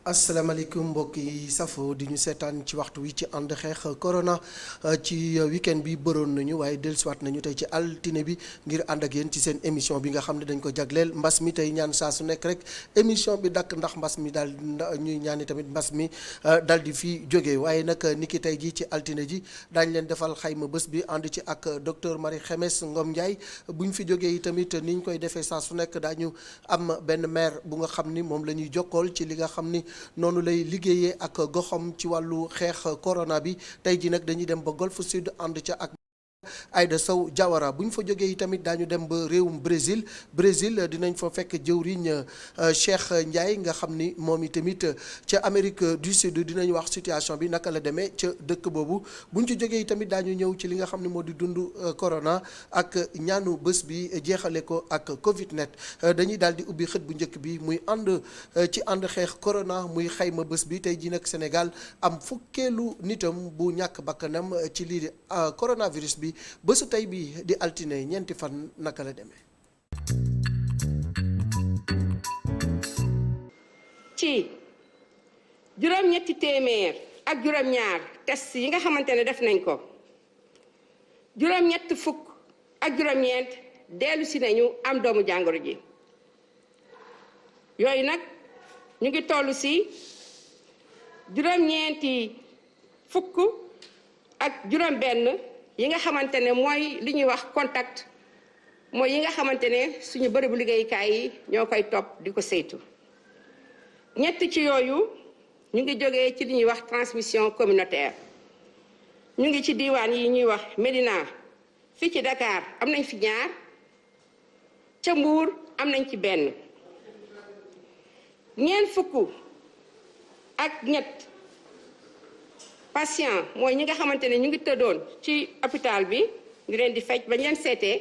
asalaamaaleykum mbokk yi safo di ñu seetaan ci waxtu wi ci ànd xeex corona ci weekend bi bëroon nañu waaye dellusiwaat nañu tey ci altine bi ngir ànd ak yéen ci seen émission bi nga xam ne dañ ko jagleel mbas mi tey ñaan saa su nekk rek émission bi dakk ndax mbas mi daal ñuy ñaani tamit mbas mi dal di fi jógee waaye nag ni ki tey ji ci altine ji daañ leen defal xayma bés bi ànd ci ak docteur Marie Khemesse Ngom Ndiaye bu ñu fi jógee yi tamit ni ñu koy defee saa su nekk daañu am benn maire bu nga xam ni moom la ñuy jokkool ci li nga xam ni noonu lay liggéeyee ak goxam ci wàllu xeex corona bi tey ji nag dañuy dem ba Golfe Sud ànd ca ak Aïda Sow Diawara bu ñu fa jógee yi tamit daañu dem ba réewum Brésil dinañ fa fekk jëwriñ Cheikh Ndiaye nga xam ni moom i tamit ca Amérique du Sud dinañ wax situation bi naka la demee ca dëkk boobu bu ñu ci jógee yi tamit daañu ñëw ci li nga xam ne moo di dund corona ak ñaanu bés bi jeexale ko ak Covid net dañuy daal di ubbi xët bu njëkk bi muy ànd ci ànd xeex corona muy xayma bés bi tey ji nag Sénégal am fukkeelu nitam bu ñàkk bakkanam ci lii di coronavirus bi bésu tey bi di altine ñeenti fan naka la demee. ci juróom-ñetti téeméer ak juróom-ñaar test yi nga xamante ne def nañ ko juróom-ñett fukk ak juróom-ñeent dellu si nañu am doomu jàngoro ji yooyu nag ñu ngi toll si juróom-ñeenti fukk ak juróom-benn yi nga xamante ne mooy li ñuy wax contact mooy yi nga xamante ne suñu bërëbu liggéeyukaay yi ñoo koy topp di ko saytu ñett ci yooyu ñu ngi jógee ci li ñuy wax transmission communautaire ñu ngi ci diiwaan yi ñuy wax Médina fii ci Dakar am nañ fi ñaar ca Mbuur am nañ ci benn ñeent fukk ak ñett patient mooy ñi nga xamante ne ñu ngi tëddoon ci hôpital bi ñu leen di faj ba ñu leen seetee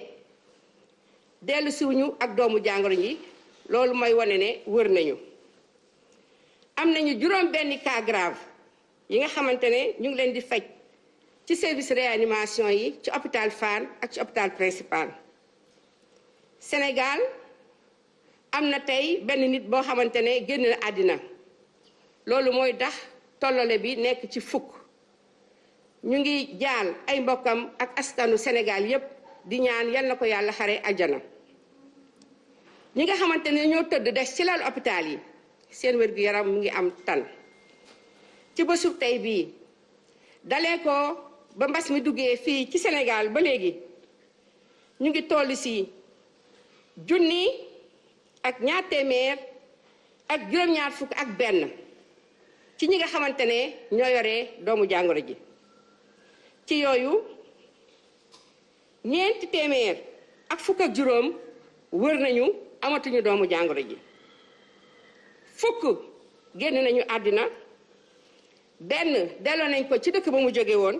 dellu siwuñu ak doomu jàngoro yi loolu mooy wane ne wër nañu am nañu juróom benn cas grave yi nga xamante ne ñu ngi leen di faj ci service réanimation yi ci hôpital Fann ak ci hôpital principal Sénégal am na tey benn nit boo xamante ne génn na àddina loolu mooy tax tollale bi nekk ci fukk ñu ngi jaal ay mbokkam ak askanu Sénégal yépp di ñaan yal na ko yàlla xare àjjana ñi nga xamante ne ñoo tëdd des ci lal hôpital yi seen wér-gu-yaram mu ngi am tan ci bésu tey bii dalee ko ba mbas mi duggee fii ci Sénégal ba léegi ñu ngi toll si junni ak ñaar téeméer ak juróom-ñaar fukk ak benn ci ñi nga xamante ne ñoo yore doomu jàngoro ji ci yooyu ñeenti téeméer ak fukk ak juróom wër nañu amatuñu doomu jàngoro ji fukk génn nañu àddina benn delloo nañ ko ci dëkk ba mu jóge woon.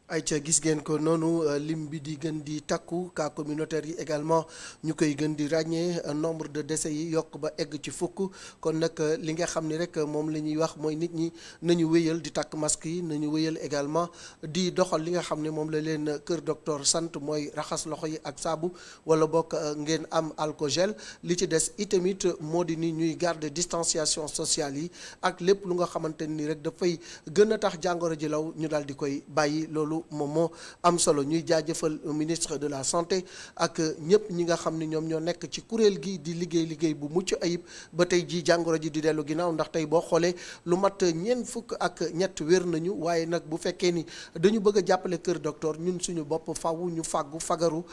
ayca gis ngeen ko noonu lim bi di gën di takku cas communautaire yi également ñu koy gën di ràññee nombre de décès yi yokk ba egg ci fukk kon nag li nga xam ni rek moom la ñuy wax mooy nit ñi nañu wéyal di takk masque yi nañu wéyal également di doxal li nga xam ne moom la leen kër docteur sant mooy raxas loxo yi ak saabu wala bokk ngeen am alcogel li ci des itamit moo di ni ñuy garder distanciation sociale yi ak lépp lu nga xamante ni rek dafay gën a tax jàngoro ji law ñu daal di koy bàyyi loolu moom moo am solo ñuy jaajëfal ministre de la santé ak ñëpp ñi nga xam ni ñoom ñoo nekk ci kuréel gi di liggéey bu mucc ayib ba tey ji jàngoro ji di dellu ginnaaw ndax tey boo xoolee lu mat ñeent fukk ak ñett wér nañu waaye nag bu fekkee ni dañu bëgg a jàppale kër docteur ñun suñu bopp faw ñu fagaru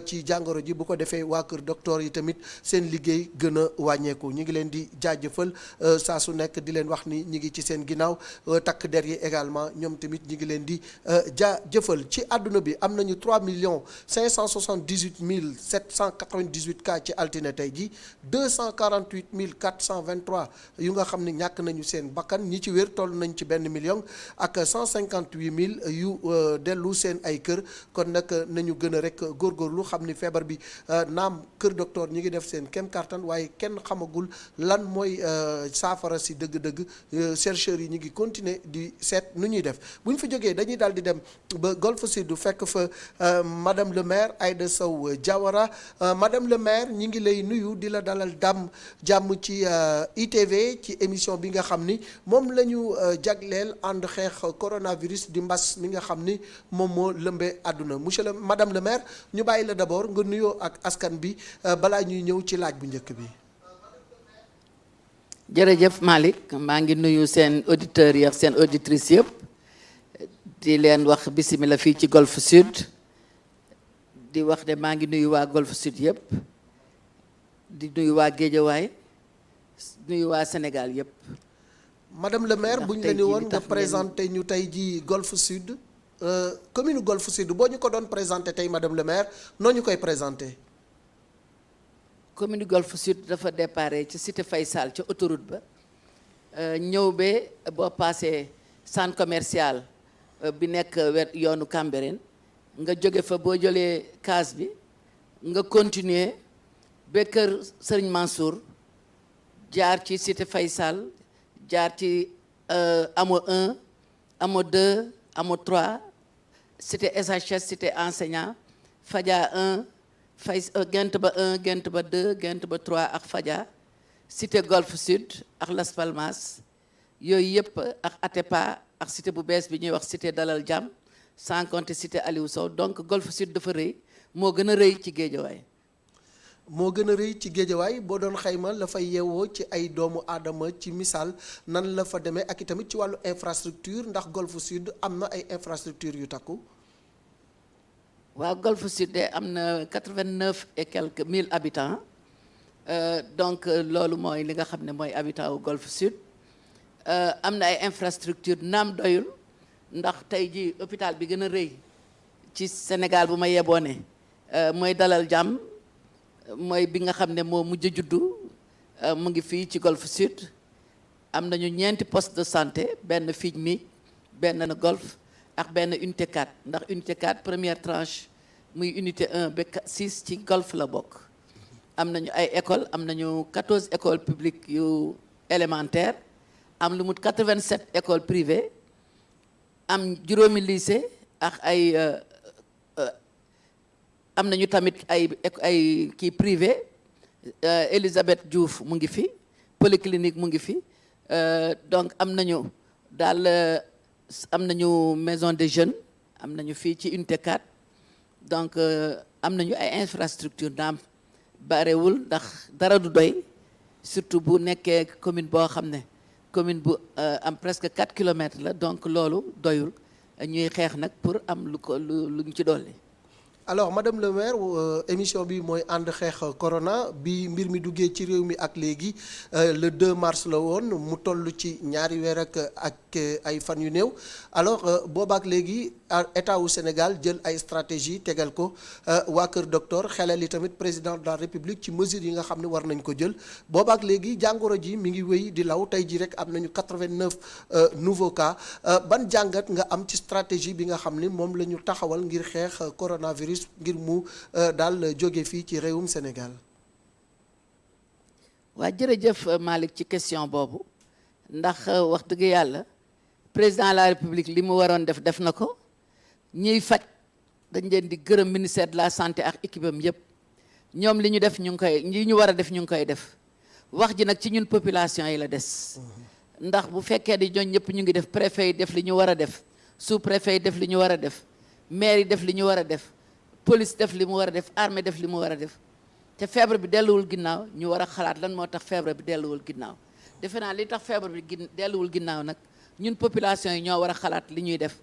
ci jàngoro ji bu ko defee waa kër docteur yi tamit seen liggéey gën a wàññeeku ñu ngi leen di jaajëfal saa su nekk di leen wax ni ñi ngi ci seen ginnaaw takk der yi également ñoom tamit ñi ngi leen di jëfal ci àdduna bi am nañu 3 578 798 cas ci altine tey ji 248 423 yu nga xam ne ñàkk nañu seen bakkan ñi ci wér toll nañ ci 1 million ak 158 000 yu dellu seen ay kër kon nag nañu gën a rek góorgóorlu xam ni feebar bi naam kër docteur ñi ngi def seen kem kartan waaye kenn xamagul lan mooy saafara si dëgg-dëgg chercheurs yi ñu ngi continuer di seet nu ñuy def bu ñu fa jógee dañuy daal di dem ba Golf Sud fekk fa madame le maire Aïda Sow Diawara madame le maire ñi ngi lay nuyu di la dalal jàmm ci ITV ci émission bi nga xam ni moom la ñu jagleel ànd xeex coronavirus di mbas mi nga xam ni moom moo lëmbee àdduna madame le maire ñu bàyyi la d'abord nga nuyoo ak askan bi balaa ñuy ñëw ci laaj bu njëkk bi. jërëjëf Malick maa ngi nuyu seen auditeurs yi ak seen auditrices yëpp. di leen wax bismillah fii ci Golf Sud di wax ne maa ngi nuyu waa Golf Sud yëpp di nuyu waa Géejawaay nuyu waa Sénégal yëpp. madame le maire bu ñu la ni woon nga présenté ñu tey ji Golf Sud commune Golf Sud boo ñu ko doon présenté tey madame le maire noo ñu koy présenté. commune Golf Sud dafa déparé ci cité Faysal ca autoroute ba ñëw ba boo passé centre commercial. bi nekk wet yoonu Cambérène nga jóge fa boo jëlee case bi nga continuer ba kër Serigne Mansour jaar ci cité Faysal jaar ci amo 1 amo 2 amo 3 cité SHS cité enseignant Fadia 1 Gent ba 1 Gent ba 2 Gent ba 3 ak Fadia cité Golf Sud ak Las Palmas yooyu yëpp ak Atepa ak cité bu bees bi ñuy wax cité Dalal Jàmm sans compter cité Aliou Sow donc Golf Sud dafa rëy moo gën a rëy ci Géejawaay. moo gën a rëy ci Géejawaay boo doon xayma la fay yeewoo ci ay doomu aadama ci misaal nan la fa demee ak itamit ci wàllu infrastructure ndax Golf Sud am na ay infrastructure yu takku. waaw Golf Sud de am na 89 et quelques mille habitants donc loolu mooy li nga xam ne mooy habitant wu Golf Sud. am na ay infrastructure naam doyul ndax tey ji hôpital bi gën a rëy ci Sénégal bu ma yeboone mooy Dalal Jàmm mooy bi nga xam ne moo mujj juddu mu ngi fii ci Golf Sud am nañu 4 poste de santé benn fii mi benn na Golf ak benn unité 4 ndax unité 4 première tranche muy unité 1 ba 6 ci Golf la bokk am nañu ay école am nañu 14 écoles publiques yu élémentaire am lu mut 87 écoles privées am juróomi lycée ak ay am nañu tamit ay kii privé Elisabeth Diouf mu ngi fi polyclinique mu ngi fi donc am nañu daal am nañu maison des jeunes am nañu fii ci unité 4 donc am nañu ay infrastructure naam barewul ndax dara du doy surtout bu nekkee commune boo xam ne commune bu am presque 4 kilomètres la donc loolu doyul ñuy xeex nag pour am luñ ci dolli. alors madame le maire émission bi mooy ànd xeex corona bi mbir mi duggee ci réew mi ak léegi le 2 mars la woon mu toll ci ñaari weer ak ay fan yu néew alors boobaak léegi état wu Sénégal jël ay stratégie tegal ko waa Kër Docteur xelal yi tamit président de la République ci mesures yi nga xam ne war nañ ko jël boobaak léegi jàngoro ji mi ngi wéy di law tey ji rek am nañu 89 nouveaux cas ban jàngat nga am ci stratégie bi nga xam ni moom la ñu taxawal ngir xeex coronavirus ngir mu daal jóge fii ci réewum Sénégal. waa jërëjëf Malick ci question boobu ndax wax dëgg yàlla président de la République li mu waroon def na ko ñiy faj dañ leen di gërëm ministère de la santé ak équipe am yëpp ñoom li ñu def ñu ngi koy li ñu war a def ñu ngi koy def wax ji nag ci ñun population yi la des. ndax bu fekkee di ñooñ ñëpp ñu ngi def préfet yi def li ñu war a def sous préfet yi def li ñu war a def maire yi def li ñu war a def. police def li mu war a def armée def li mu war a def te feebar bi delluwul ginnaaw ñu war a xalaat lan moo tax feebar bi delluwul ginnaaw defe naa li tax feebar bi delluwul ginnaaw nag ñun population yi ñoo war a xalaat li ñuy def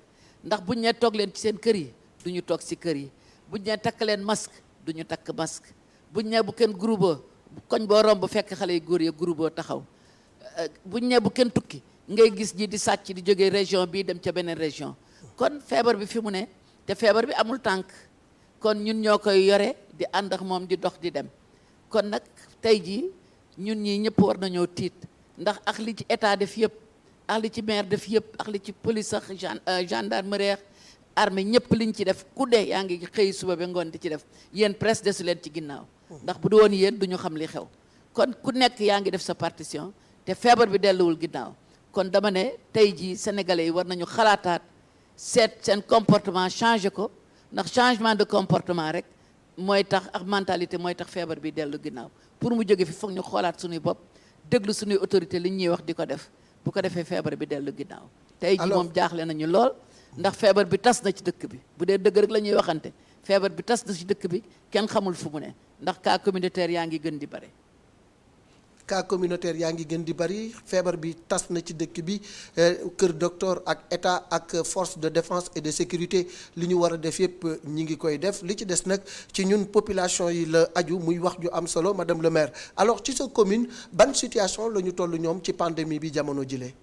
ndax buñ ne toog leen ci seen kër yi du ñu toog ci kër yi buñ ne takk leen masque du ñu takk masque buñ ne bu kenn groupe koñ boo romb fekk xale yu góor ya groupe taxaw buñ ne bu kenn tukki ngay gis ñi di sàcc di jógee région bii dem ca beneen région kon feebar bi fi mu ne te feebar bi amul tànk kon ñun ñoo koy yore di ànd ak moom di dox di dem kon nag tey jii ñun ñii ñëpp war nañoo tiit ndax ak li ci état def yëpp ak li ci maire def yëpp ak li ci police ak gendarmerie armée ñëpp liñ ci def ku dee yaa ngi xëy suba ba ngoon di ci def yéen presse desu leen ci ginnaaw ndax bu du woon yéen du ñu xam li xew kon ku nekk yaa ngi def sa partition te feebar bi delluwul ginnaaw kon dama ne tey jii sénégalais yi war nañu xalaataat seet seen comportement changé ko ndax changement de comportement rek mooy tax ak mentalité mooy tax feebar bi dellu ginnaaw pour mu jóge fi foog ñu xoolaat suñuy bopp déglu suñuy autorité li ñuy wax di ko def bu ko defee feebar bi dellu ginnaaw tey ji moom jaaxle nañu lool ndax feebar bi tas na ci dëkk bi bu dee dëgg rek la ñuy waxante feebar bi tas na ci dëkk bi kenn xamul fu mu ne ndax cas communautaire yaa ngi gën di bare. cas communautaire yaa ngi gën di bari feebar bi tas na ci dëkk bi kër docteur ak état ak force de défense et de sécurité li ñu war a def yëpp ñi ngi koy def li ci des nag ci ñun population yi la aju muy wax ju am solo madame le maire alors ci sa commune ban situation la ñu toll ñoom ci pandémie bi jamono jile.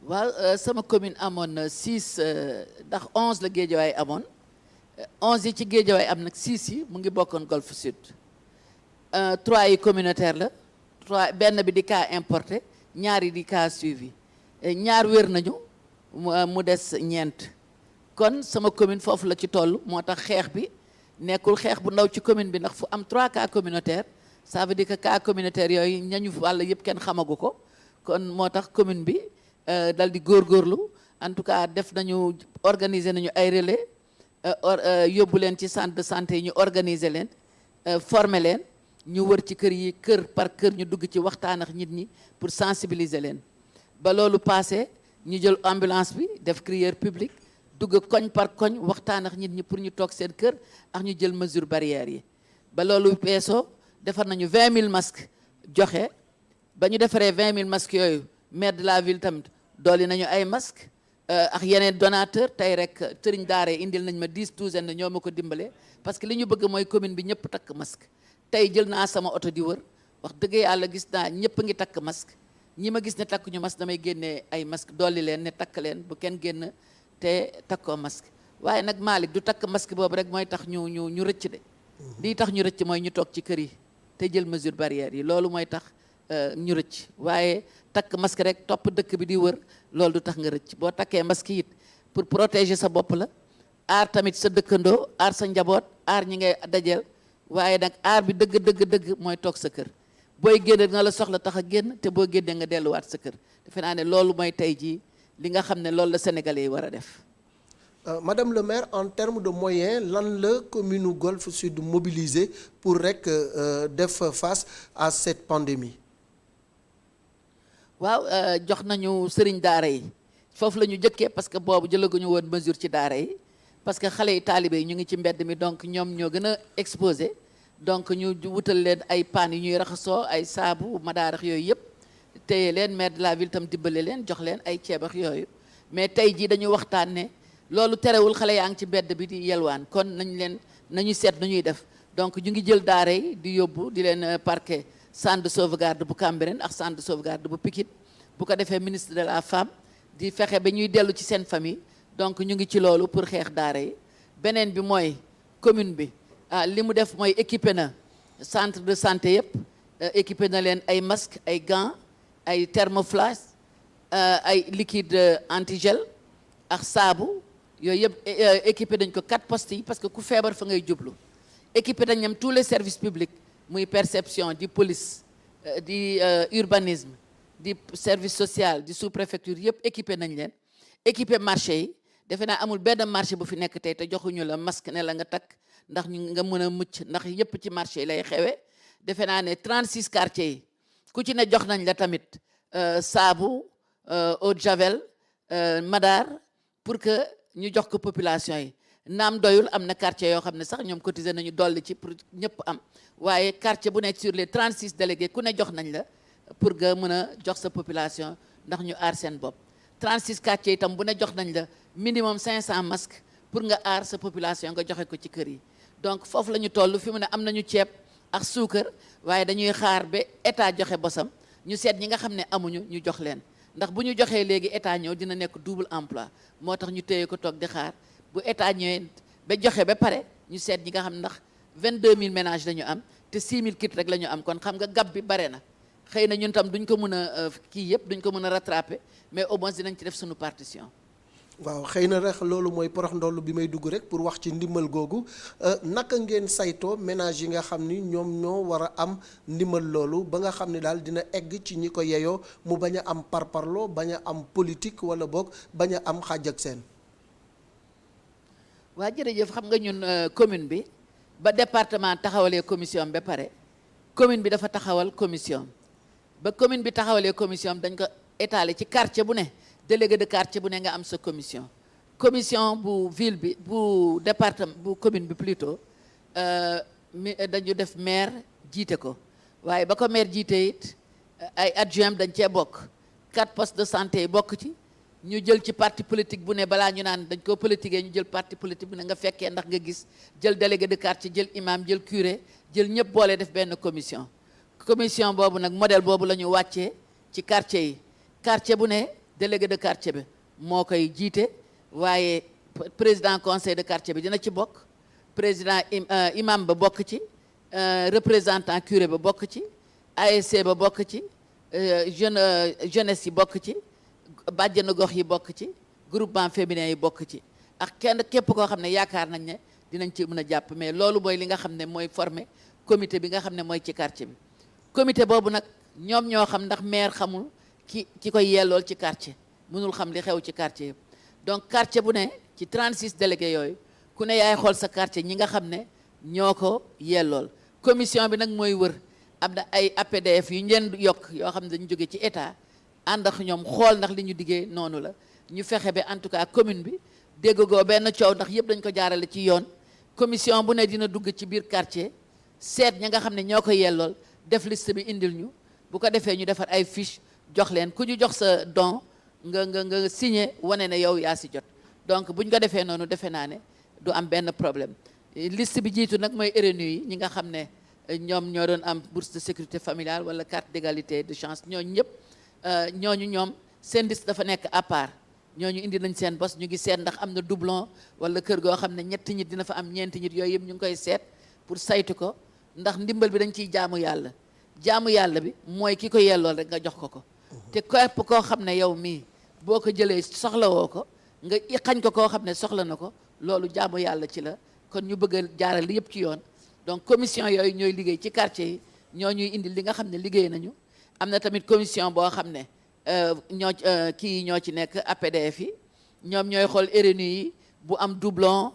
waaw sama commune amoon na 6 ndax 11 la Guédiawaye amoon 11 yi ci Guédiawaye am nag 6 yi mu ngi bokkoon Golfe Sud. 3 yi communautaire la 3 benn bi di cas importé ñaar yi di cas suivi ñaar wér nañu mu des ñeent kon sama commune foofu la ci toll moo tax xeex bi nekkul xeex bu ndaw ci commune bi ndax fu am 3 cas communautaire ça veut dire que cas communautaire yooyu ñañu wàll yëpp kenn xamagu ko kon moo tax commune bi dal di góorgóorlu en tout cas def nañu organiser nañu ay relais yóbbu leen ci centre de santé yi ñu organiser leen former leen ñu wër ci kër yi kër par kër ñu dugg ci waxtaan ak nit ñi pour sensibiliser leen ba loolu passé ñu jël ambulance bi def crieur public dugg koñ par koñ waxtaan ak nit ñi pour ñu toog seen kër ak ñu jël mesure barrières yi ba loolu peesoo defar nañu 20 000 masques joxe ba ñu defaree 20 000 masques yooyu maire de la ville tamit dooli nañu ay masques ak yeneen donateur tey rek sëriñ daara indil nañ ma 10 douzaine ñoo ma ko dimbale parce que li ñu bëgg mooy commune bi ñëpp takk masque tey jël naa sama oto di wër wax dëgg yàlla gis naa ñëpp a ngi takk masque ñi ma gis ne takk ñu masque damay génnee ay masque dolli leen ne takk leen bu kenn génn te takkoo masque waaye nag Malick du takk masque boobu rek mooy tax ñu rëcc de lii tax ñu rëcc mooy ñu toog ci kër yi te jël mesure barrière yi loolu mooy tax ñu rëcc waaye takk masque rek topp dëkk bi di wër loolu du tax nga rëcc boo takkee masque it pour protéger sa bopp la aar tamit sa dëkkandoo aar sa njaboot aar ñi ngay dajeel waaye nag aar bi dëgg mooy toog sa kër booy génne nga la soxla tax a génn te boo génnee nga delluwaat sa kër defe naa ne loolu mooy tey jii li nga xam ne loolu la Sénégalais yi war a def. Madame le maire en termes de moyens lan la commune Golfe Sud mobilisé pour rek def face à cette pandémie. waaw jox nañu sëriñ daara yi foofu la ñu jëkkee parce que boobu jëlaguñu woon mesure ci daara yi parce que xale yi taalibe yi ñu ngi ci mbedd mi donc ñoom ñoo gën a exposé donc ñu wutal leen ay paan yu ñuy raxasoo ay saabu madaarax yooyu yëpp téye leen maire de la ville tam dimbale leen jox leen ay ceebax yooyu mais tey jii dañu waxtaan ne loolu terewul xale yaa ngi ci mbedd bi di yelwaan kon nañu seet nu ñuy def donc ñu ngi jël daara yi di yóbbu di leen parquet centre de sauvegarde bu Cambérène ak centre de sauvegarde bu Pikine bu ko defee ministre de la femme di fexe ba ñuy dellu ci seen famille donc ñu ngi ci loolu pour xeex daara yi beneen bi mooy commune bi li mu def mooy équipé na centre de santé yëpp équipé na leen ay masques ay gants ay thermoflash ay liquide antigel ak saabu yooyu yëpp équipé dañ ko 4 postes yi parce que ku feebar fa ngay jublu équipé dañ ñam tous les services publics muy perception di police di urbanisme di service social di sous-préfecture yëpp équipé nañ leen équipé marché yi defe naa amul benn marché bu fi nekk tey te joxuñu la masque ne la nga takk ndax ñu nga mën a mucc ndax yëpp ci marché yi lay xewe defe naa ne 36 quartiers yi ku ci ne jox nañ la tamit saabu eau de javel madar pour que ñu jox ko population yi naam doyul am na quartier yoo xam ne sax ñoom cotiser nañu dolli ci pour ñëpp am waaye quartier bu nekk sur les 36 délégués ku ne jox nañ la pour nga mën a jox sa population ndax ñu aar seen bopp 36 quartiers itam bu ne jox nañ la minimum 500 masques pour nga aar sa population nga joxe ko ci kër yi donc foofu la ñu toll fi mu ne am nañu ceeb ak suukar waaye dañuy xaar ba état joxe bosam ñu seet ñi nga xam ne amuñu ñu jox leen ndax bu ñu joxee léegi état ñëw dina nekk double emploi moo tax ñu téye ko toog di xaar bu état ñëwee ba joxe ba pare ñu seet ñi nga xam ndax 22000 ménages la ñu am te 6000 kits rek la ñu am kon xam nga gab bi bare na xëy na ñun tam duñ ko mën a kii yëpp duñ ko mën a rattraper mais au moins dinañ ci def suñu partition. waaw xëy na rek loolu mooy porox ndollu bi may dugg rek pour wax ci ndimbal googu naka ngeen saytoo ménage yi nga xam ni ñoom ñoo war a am ndimbal loolu ba nga xam ni daal dina egg ci ñi ko yeyoo mu bañ a am parparloo bañ a am politique wala boog bañ a am xàjj ak seen. waa jërëjëf xam nga ñun commune bi ba département taxawalee commission ba pare commune bi dafa taxawal commission ba commune bi taxawalee commission dañ ko étaler ci quartier bu ne délégué de quartier bu ne nga am sa commission bu ville bi bu département bu commune bi plutôt dañu def maire jiite ko waaye ba ko maire jiite it ay adjoint dañ cee bokk 4 postes de santé yi bokk ci ñu jël ci parti politique bu ne balaa ñu naan dañ koo politiquer ñu jël parti politique bu ne nga fekkee ndax nga gis jël délégué de quartier jël imam jël curé jël ñëpp boole def benn commission boobu nag modèle boobu la ñu wàccee ci quartier yi quartier bu ne délégué de quartier bi moo koy jiite waaye président conseil de quartier bi dina ci bokk président imam ba bokk ci représentant curé ba bokk ci ASC ba bokk ci jeunesse yi bokk ci bàjjenu gox yi bokk ci groupement féminin yi bokk ci ak kenn képp koo xam ne yaakaar nañ ne dinañ ci mën a jàpp mais loolu mooy li nga xam ne mooy former comité bi nga xam ne mooy ci quartier bi comité boobu nag ñoom ñoo xam ndax maire xamul ki koy yellool ci quartier mënul xam li xew ci quartier yëpp donc quartier bu ne ci 36 délégués yooyu ku ne yaay xool sa quartier ñi nga xam ne ñoo ko yellool commission bi nag mooy wër am na ay APDF yu ngeen yokk yoo xam ne dañu jóge ci état ànd ak ñoom xool ndax li ñu diggee noonu la ñu fexe ba en tout cas commune bi déggoo benn coow ndax yëpp dañ ko jaarale ci yoon commission bu ne dina dugg ci biir quartier seet ñi nga xam ne ñoo ko yellool def liste bi indil ñu bu ko defee ñu defar ay fiche jox leen ku ñu jox sa don nga signé wane ne yow yaa si jot donc bu ñu ko defee noonu defe naa ne du am benn problème liste bi jiitu nag mooy RNU yi ñi nga xam ne ñoom ñoo doon am bourse de sécurité familiale wala carte d'égalité de chance ñooñu ñëpp ñoom seen liste dafa nekk à part ñooñu indi nañ seen bos ñu ngi seet ndax am na doublon wala kër goo xam ne ñetti nit dina fa am ñeenti nit yooyu yëpp ñu ngi koy seet pour saytu ko ndax ndimbal bi dañ ciy jaamu yàlla bi mooy ki ko yellool rek nga jox ko te képp koo xam ne yow mii boo ko jëlee soxlawoo ko nga xañ ko koo xam ne soxla na ko loolu jaamu yàlla ci la kon ñu bëgg a jaarale yëpp ci yoon donc commission yooyu ñooy liggéey ci quartier yi ñoo ñuy indi li nga xam ne liggéey nañu am na tamit commission boo xam ne ñoo ci nekk APDF yi ñoom ñooy xool RNU yi bu am doublon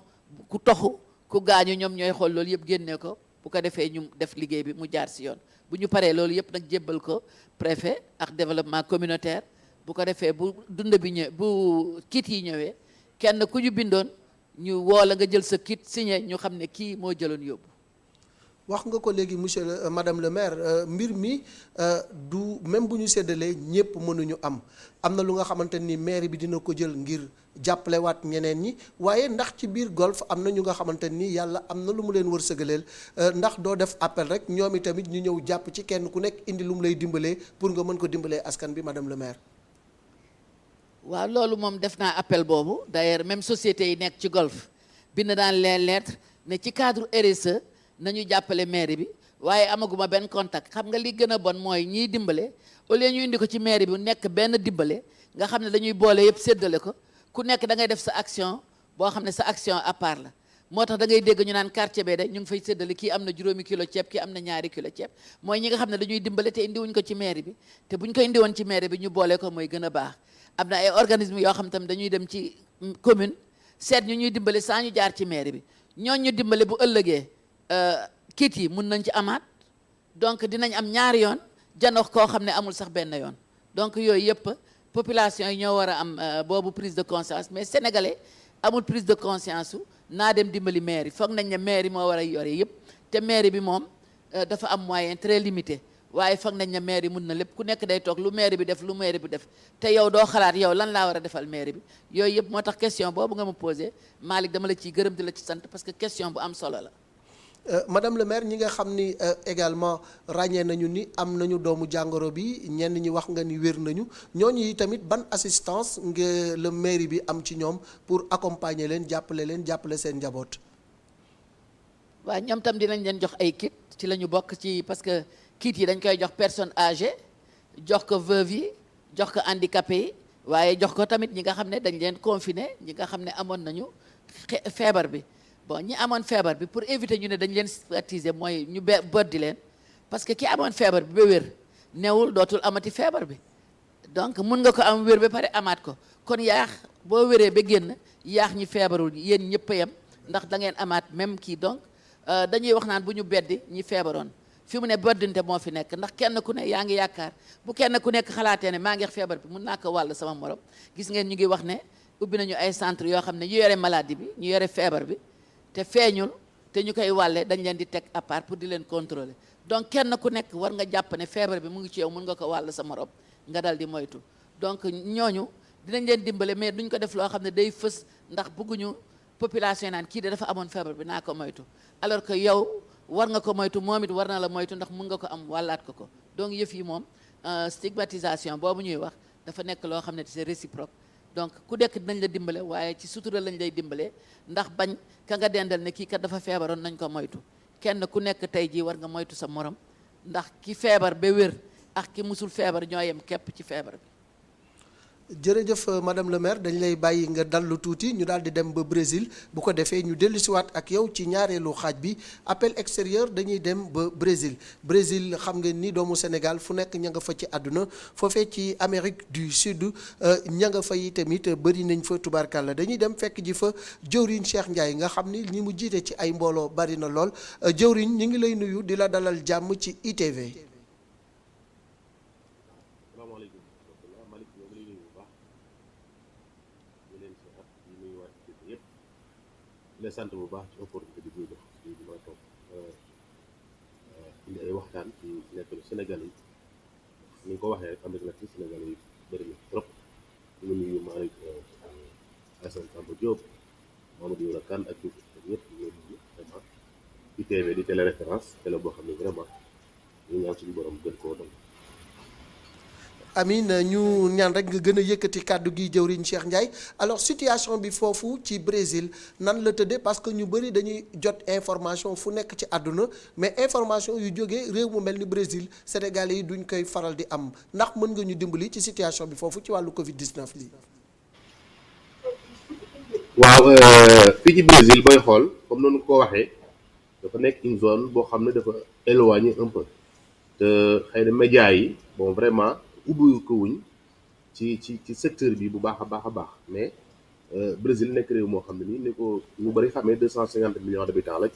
ku toxu ku gaañu ñoom ñooy xool loolu yëpp génne ko bu ko defee ñu def liggéey bi mu jaar si yoon bu ñu paree loolu yëpp nag jébbal ko préfet ak développement communautaire bu ko defee bu dund bi bu kit yi ñëwee kenn ku ñu bindoon ñu woo la nga jël sa kit signé ñu xam ne kii moo jëloon yóbbu. wax nga ko léegi monsieur madame le maire mbir mi du même bu ñu séddalee ñëpp mënuñu am na lu nga xamante ni maire bi dina ko jël ngir jàppalewaat ñeneen ñi waaye ndax ci biir golf am na ñu nga xamante ni yàlla am na lu mu leen wërsëgaleel ndax doo def appel rek ñoom itamit ñu ñëw jàpp ci kenn ku nekk indi lu mu lay dimbalee pour nga mën ko dimbalee askan bi madame le maire. waaw loolu moom def naa appel boobu d'ailleurs même société yi nekk ci golf bind daan leen lettre ne ci cadre RSE nañu jàppale mairie bi waaye amaguma benn contact xam nga li gën a bon mooy ñiy dimbale au lieu ñu indi ko ci mairie bi nekk benn dimbale nga xam ne dañuy boole yëpp séddale ko ku nekk da ngay def sa action boo xam ne sa action à part la moo tax da ngay dégg ñu naan quartier bee de ñu ngi fay séddale kii am na 5 kilo ceeb kii am na 2 kilo ceeb mooy ñi nga xam ne dañuy dimbale te indiwuñ ko ci mairie bi te buñ ko indiwoon ci mairie bi ñu boole ko mooy gën a baax am na ay organisme yoo xam tam dañuy dem ci commune seet ñu ñuy dimbale saa ñu jaar ci mairie bi ñooñ ñu dimbale bu ëllëgee kit yi mun nañ ci amaat donc dinañ am ñaari yoon janox koo xam ne amul sax benn yoon donc yooyu yëpp population yi ñoo war a am boobu prise de conscience mais sénégalais amul prise de conscience su naa dem dimbali mairie foog nañ ne mairie moo war a yore yëpp te mairie bi moom dafa am moyen très limité waaye foog nañ ne mairie mun na lépp ku nekk day toog lu mairie bi def lu mairie bi def te yow doo xalaat yow lan laa war a defal mairie bi yooyu yëpp moo tax question boobu nga ma posé Malick dama la ciy gërëm di la ci sant parce que question bu am solo la. madame le maire ñi nga xam ni également ràññee nañu ni am nañu doomu jàngoro bi ñenn ñi wax nga ni wér nañu ñooñu yi tamit ban assistance nga le mairie bi am ci ñoom pour accompagner leen jàppale seen njaboot. waaw ñoom tam dinañ leen jox ay kit ci la ñu bokk ci parce que kit yi dañ koy jox personne âgée jox ko veuve yi jox ko handicapé yi waaye jox ko tamit ñi nga xam ne dañ leen confiné ñi nga xam ne amoon nañu feebar bi bon ñi amoon feebar bi pour éviter ñu ne dañ leen stigmatiser mooy ñu boddi leen parce que ki amoon feebar bi ba wér newul dootul amati feebar bi donc mun nga ko am wér ba pare amaat ko kon yaax boo wéree ba génn yaax ñi feebarul yéen ñëpp a yem ndax da ngeen amaat même kii donc dañuy wax naan bu ñu beddi ñi feebaroon fi mu ne boddinte moo fi nekk ndax kenn ku ne yaa ngi yaakaar bu kenn ku nekk xalaatee ne maa ngi feebar bi mun naa ko wàll sama morom gis ngeen ñu ngi wax ne ubbi nañu ay centre yoo xam ne ñu yore maladie bi ñu yore feebar bi te feeñul te ñu koy wàlle dañ leen di teg à part pour di leen contrôler donc kenn ku nekk war nga jàpp ne feebar bi mu ngi ci yow mun nga ko wàll sa morom nga dal di moytu donc ñooñu dinañ leen dimbale mais duñ ko def loo xam ne day fës ndax bëgguñu population naan kii de dafa amoon feebar bi naa ko moytu alors que yow war nga ko moytu moom it war na la moytu ndax mun nga ko am wàllaat ko donc yëf yi moom stigmatisation boobu ñuy wax dafa nekk loo xam ne c'est réciproque donc ku nekk dinañ la dimbale waaye ci sutura lañ lay dimbalee ndax bañ ka nga dendal ne kii kat dafa feebaroon nañ ko moytu kenn ku nekk tey jii war nga moytu sa morom ndax ki feebar ba wér ak ki musul feebar ñoo yem képp ci feebar bi. jërëjëf madame le maire dañ lay bàyyi nga dallu tuuti ñu daal di dem ba Brésil bu ko defee ñu dellusiwaat ak yow ci ñaareelu xaaj bi appel extérieur dañuy dem ba Brésil xam ngeen ni doomu Sénégal fu nekk ña nga fa ci àdduna foofee ci Amérique du Sud ña nga fa yi tamit bëri nañ fa tubaarkàlla dañuy dem fekk ji fa jëwriñ Cheikh Ndiaye nga xam ni ñi mu jiite ci ay mbooloo bari na lool jëwriñ ñi ngi lay nuyu di la dalal jàmm ci ITV. di la sant bu baax ci opportunité bi ñuy jox di ma toog indi ay waxtaan ci nekk Sénégal yi ni nga ko waxee rek am na ci Sénégal yi bëri na trop ñu ngi nuyu Malick Assane Samba Diop Mamadou Yoro Kane ak ñëpp ñu ngi vraiment ITV di télé référence télé boo xam ne vraiment ñu ñaan suñu borom gën koo doon. Amin ñu ñaan rek nga gën a yëkkati kàddu gi jëwriñ Cheikh Ndiaye alors situation bi foofu ci Brésil nan la tëddee parce que ñu bëri dañuy jot information fu nekk ci àdduna mais information yu jógee réew mu mel ni Brésil Sénégalais yi duñ koy faral di am ndax mën nga ñu dimbali ci situation bi foofu ci wàllu Covid 19 lii. waaw fii ci Brésil booy xool comme noonu ko waxee dafa nekk une zone boo xam ne dafa éloigné un peu te xëy na médias yi bon vraiment. ubbi ko wuñ ci secteur bi bu baax a baax mais Brésil nekk réew moo xam ne nii ni ko ñu bëri xamee 250 millions d'habitants la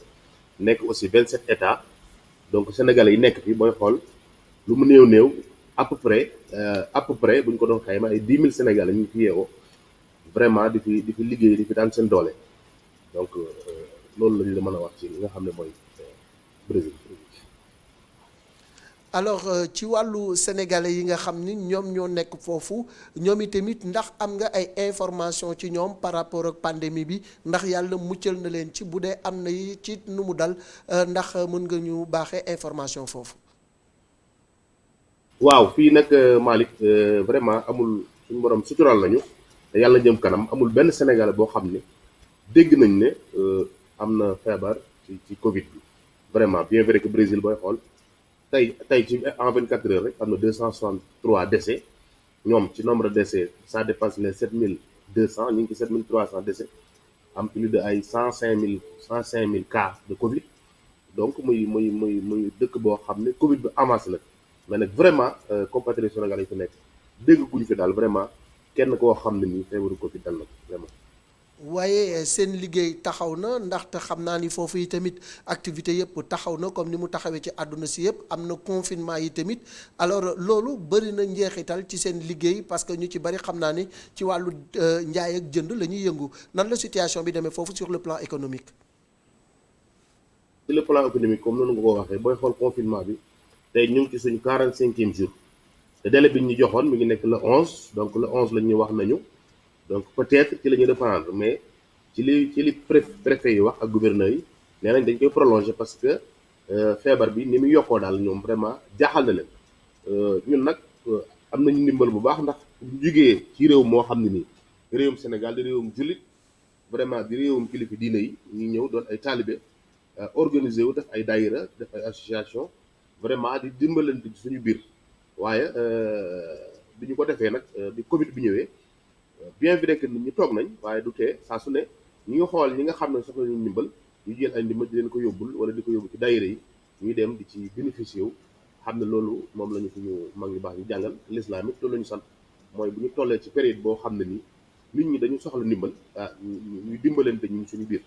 nekk aussi 27 états donc sénégalais yi nekk fi booy xool lu mu néew à peu près bu ñu ko doon xayma ay 10 000 sénégalais ñu fi yeewoo vraiment di fi liggéey di fi daan seen doole donc loolu lañu la mën a wax ci li nga xam ne mooy Brésil. alors ci wàllu sénégalais yi nga xam ni ñoom ñoo nekk foofu ñoom itamit ndax am nga ay information ci ñoom par rapport ak pandémie bi ndax yàlla muccal na leen ci bu dee am na yi ci nu mu dal ndax mën nga ñu baaxee information foofu. waaw fii nag Malick vraiment amul suñu borom sutural nañu te yàlla jëm kanam amul benn sénégalais boo xam ne dégg nañ ne am na feebar ci Covid bi vraiment bien vrai que Brésil booy xool. tey ci en 24 heures rek am na 263 décès ñoom ci nombre de décès ça dépasse les 7200 ñu ngi ci 7300 décès am plus de ay 105 000 cas de Covid donc muy dëkk boo xam ne Covid bi avancé na mais nag vraiment compatriotes sénégalais yi fi nekk dégg guñu fi daal vraiment kenn koo xam ne nii feebaru Covid dal na ko vraiment. waaye seen liggéey taxaw na ndaxte xam naa ni foofu yi tamit activité yëpp taxaw na comme ni mu taxawee ci àdduna si yëpp am na confinement yi tamit alors loolu bëri na njeexital ci seen liggéey parce que ñu ci bëri xam naa ni ci wàllu njaay ak jënd la ñuy yëngu nan la situation bi demee foofu sur le plan économique. sur le plan économique comme noonu nga ko waxee booy xool confinement bi tey ñu ngi ci suñu 45e jour te délai bi ñu joxoon mi ngi nekk le 11 donc le 11 la ñuy wax nañu. donc peut-être ci la ñuy reprendre mais ci li préfet yi wax ak gouverneur yi nee nañ dañ koy prolonger parce que feebar bi ni muy yokkoo daal ñoom vraiment jaaxal na leen ñun nag am nañu ndimbal bu baax ndax jugee ci réew moo xam ne nii réewum Sénégal di réewum jullit vraiment di réewum kilifa diine yi ñu ñëw doon ay taalibe organiser wu def ay daayira def ay association vraiment di dimbalante ci suñu biir waaye bi ñu ko defee nag bi Covid bi ñëwee bien vrai que nit ñi toog nañ waaye du tee saa su ne ñi nga xool ñi nga xam ne soxla nañu ndimbal ñu jël ay ndimbal di leen ko yóbbul wala di ko yóbbu ci daayira yi ñuy dem di ci bénéficier wu xam ne loolu moom la ñu suñu mag yu baax ñu jàngal l'islam it loolu la ñu sant mooy bu ñu tollee ci période boo xam ne nii nit ñi dañu soxla ndimbal ñuy dimbalante ñun suñu biir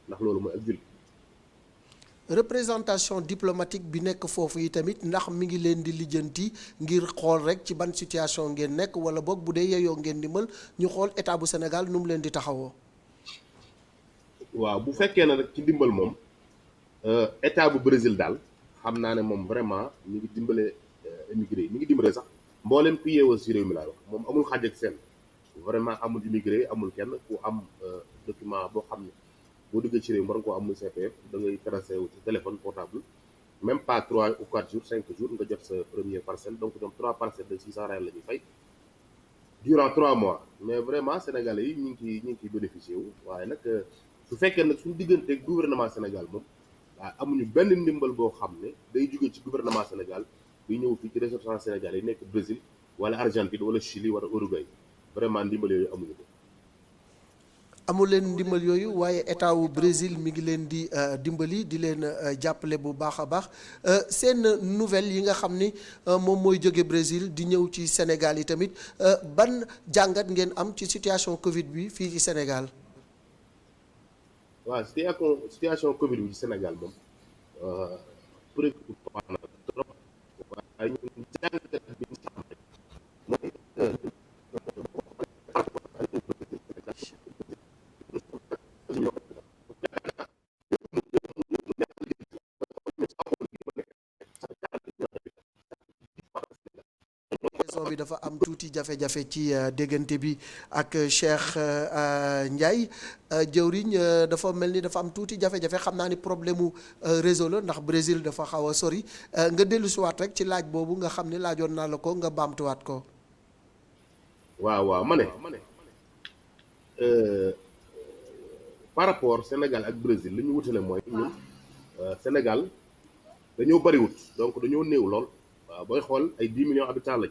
ndax loolu mooy ak jullit. représentation diplomatique bi nekk foofu yi tamit ndax mi ngi leen di lijjanti ngir xool rek ci ban situation ngeen nekk wala boog bu dee yeyoo ngeen ndimbal ñu xool état bu Sénégal nu mu leen di taxawoo. waaw bu fekkee na rek ci ndimbal moom état bu Brésil daal xam naa ne moom vraiment ñu ngi dimbale immigré yi mi ngi dimbale sax mboolem ku yeewoo si réew mi laa wax moom amul xàjj ak seen vraiment amul immigré amul kenn ku am document boo xam ne boo duggee ci réew mi war nga koo am muy CPF da ngay tracé wu ci téléphone portable même pas 3 ou 4 jours 5 jours nga jot sa première parcelle donc ñoom 3 parcelles de 600 réal la ñuy fay durant 3 mois mais vraiment sénégalais yi ñu ngi ciy bénéficié wu waaye nag su fekkee nag suñu digganteeg gouvernement Sénégal moom waaw amuñu benn ndimbal boo xam ne day jóge ci gouvernement Sénégal di ñëw fii ci ressortissants sénégalais yi nekk Brésil wala Argentine wala Chili wala Uruguay vraiment ndimbal yooyu amuñu ko. amul leen ndimbal yooyu waaye état wu Brésil mi ngi leen di dimbali di leen jàppale bu baax a baax seen nouvelle yi nga xam ni moom mooy jóge Brésil di ñëw ci Sénégal yi tamit ban jàngat ngeen am ci situation Covid bi fii ci Sénégal. waaw situation Covid bi ci Sénégal moom préoccupant na trop waaye ñun jàngat bi ñu xam rek mooy bi dafa am tuuti jafe-jafe ci déggante bi ak Cheikh Ndiaye jëwriñ dafa mel ni dafa am tuuti jafe-jafe xam naa ni problème mu réseau la ndax Brésil dafa xaw a sori nga dellu si waat rek ci laaj boobu nga xam ne laajoon naa la ko nga baamtuwaat ko. waaw ma ne par rapport Sénégal ak Brésil li ñu wutale mooy ñun Sénégal dañoo bariwut donc dañoo néew lool waaw booy xool ay 10 millions habitants lañ.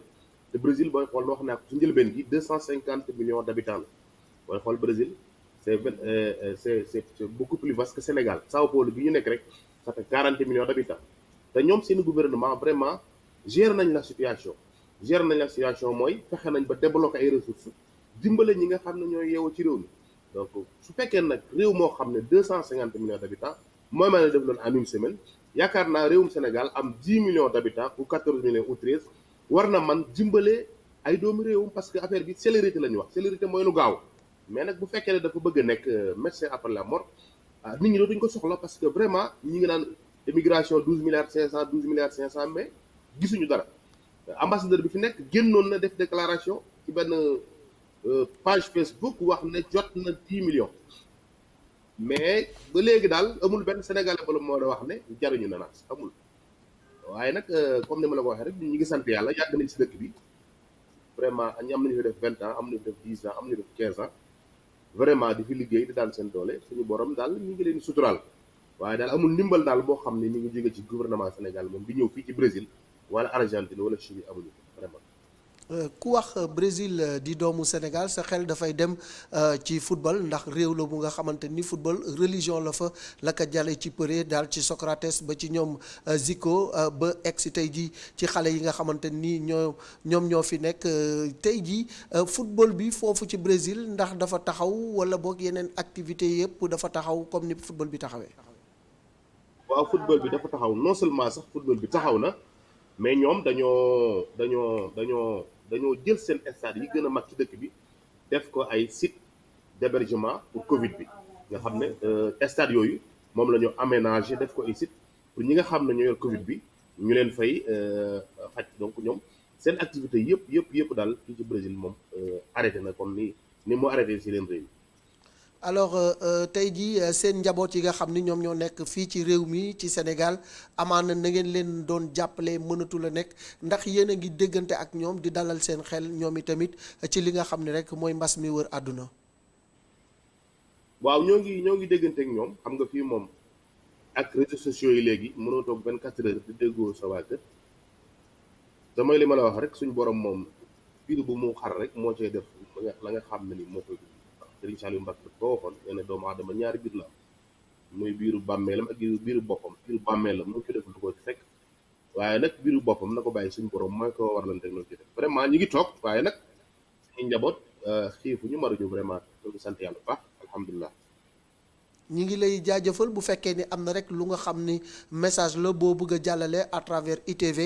te Brésil booy xool wax naa ko ci njëlbeen gi 250 millions d'habitants la booy xool Brésil c'est beaucoup plus vaste que Sénégal Sao Paulo bi ñu nekk rek ça fait 40 millions d'habitants te ñoom seen gouvernement vraiment gère nañ la situation mooy fexe nañ ba débloquer ay ressources dimbale ñi nga xam ne ñooy yeewoo ci réew mi donc su fekkee nag réew moo xam ne 250 millions d'habitants mooy mën a def loolu en une semaine yaakaar naa réewum Sénégal am 10 millions d'habitants ou 14 millions ou 13 war na man dimbale ay doomu réewum parce que affaire bi célérité la ñuy wax célérité mooy lu gaaw mais nag bu fekkee ne dafa bëgg a nekk médecin après la mort nit ñi dootuñu ko soxla parce que vraiment ñi ngi naan émigration 12 milliards 500 mais gisuñu dara ambassadeur bi fi nekk génnoon na def déclaration ci benn page Facebook wax ne jot na 10 millions mais ba léegi daal amul benn Sénégalais bala moo da wax ne jaruñu na naas amul waaye nag comme ni ma la ko waxee rek ñu ngi sant yàlla yàgg nañ si dëkk bi vraiment am nañu fi def 20 ans am nañu fi def 10 ans am nañu def 15 ans vraiment di fi liggéey di daan seen doole suñu borom daal ñu ngi leen suturaal waaye daal amul ndimbal daal boo xam ne mi ngi jóge ci gouvernement Sénégal moom di ñëw fii ci Brésil wala Argentine wala Chili amuñu ko vraiment. ku wax Brésil di doomu Sénégal sa xel dafay dem ci football ndax réew la bu nga xamante ni football religion la fa la ko jale ci Pelé daal ci Socrates ba ci ñoom Zico ba egsi tey jii ci xale yi nga xamante ni ñoom ñoo fi nekk tey jii football bi foofu ci Brésil ndax dafa taxaw wala boog yeneen activité yëpp dafa taxaw comme ni football bi taxawee. waaw football bi dafa taxaw non seulement sax football bi taxaw na mais ñoom dañoo jël seen stade yi gën a mag ci dëkk bi def ko ay site d'hébergement pour Covid bi nga xam ne stade yooyu moom la ñu aménagé def ko ay site pour ñi nga xam ne ñoo yor Covid bi ñu leen fay faj donc ñoom seen activité yëpp daal fii ci Brésil moom arrêté na comme ni mu arrêté ci leen réew. alors tey jii seen njaboot yi nga xam ni ñoom ñoo nekk fii ci réew mi ci Sénégal amaana na ngeen leen doon jàppale mënatu la nekk ndax yéen a ngi déggante ak ñoom di dalal seen xel ñoom itamit ci li nga xam ne rek mooy mbas mi wër àdduna. waaw ñoo ngi déggante ak ñoom xam nga fii moom ak réseaux sociaux yi léegi mënoo toog 24 heures di déggoo sa waa kër te mooy li ma la wax rek suñu borom moom biir bu mu xar rek moo cay def la nga xam ne ni moo koy dund ndax Serigne Saliou Mbacke boo waxoon nee na doomu aadama ñaari biir la am muy biiru bàmmeelam ak biiru boppam biiru bàmmeelam mu ci def lu ko fekk waaye nag biiru boppam na ko bàyyi suñu borom mooy ko war lan teg loolu ci def vraiment ñu ngi toog waaye nag suñu njaboot xiifu ñu maruñu vraiment loolu sant yàlla bu baax alhamdulilah. ñi ngi lay jaajëfal bu fekkee ni am na rek lu nga xam ni message la boo bëgg a jàllale à travers ITV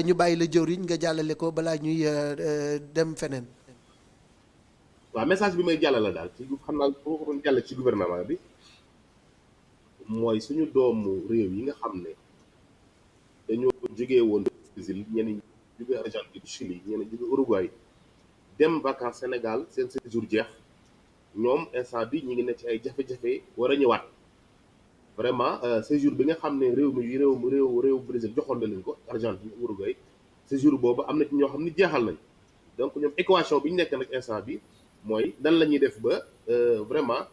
ñu bàyyi la jëwriñ nga jàllale ko balaa ñuy dem feneen. waaw message bi may jàllale daal ci xam naa boo ko doon jàll ci gouvernement bi mooy suñu doomu réew yi nga xam ne dañoo jógee woon Brésil ñeneen jóge Argentine Chili ñeneen jóge Uruguay dem vacances Sénégal seen séjour jeex ñoom instant bi ñu ngi ne ci ay jafe-jafe war a ñëwaat vraiment séjour bi nga xam ne réew Brésil joxoon na leen ko Argentine Uruguay séjour boobu am na ci ñoo xam ne jeexal nañ donc ñoom équation bi ñu nekk nag instant bi mooy nan la ñuy def ba vraiment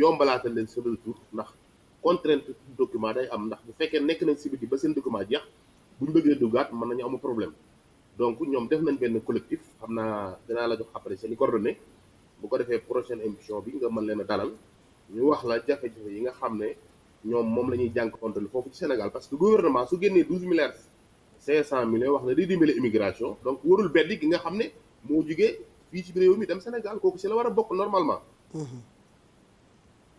yombalaatal leen seen retour ndax contrainte document day am ndax bu fekkee nekk nañ si biti ba seen document jeex bu ñu bëggee duggaat mën nañu amu problème donc ñoom def nañ benn collectif xam naa dinaa la jox après seen i coordonnées bu ko defee prochaine émission bi nga mën leen a dalal ñu wax la jafe-jafe yi nga xam ne ñoom moom la ñuy jànkuwanteel foofu ci Sénégal parce que gouvernement su génnee 12,5 milliards wax na di dimbale immigration donc warul beddi gi nga xam ne moo jugee fii ci réew mi dem Sénégal kooku ci la war a bokk normalement.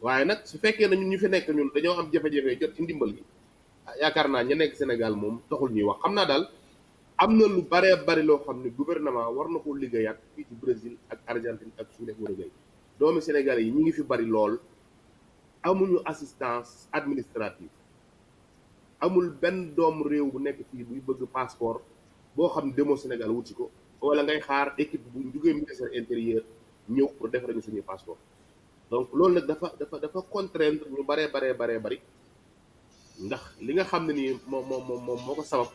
waaye nag su fekkee na ñun ñu fi nekk ñun dañoo am jafe-jafe jot ci ndimbal gi yaakaar naa ña nekk Sénégal moom taxul ñuy wax xam naa daal am na lu baree bari loo xam ne gouvernement war na ko liggéeyaat fii ci Brésil ak Argentine ak Chili ak Uruguay doomi Sénégalais yi ñi ngi fi bari lool amuñu assistance administrative amul benn doomu réew bu nekk fii buy bëgg passeport boo xam ne demoo Sénégal wuti ko wala ngay xaar équipe bu jugee ministère intérieur ñëw pour defar ñu suñuy passeport donc loolu nag dafa contraindre ñu baree bari ndax li nga xam ne nii moom moo ko sabab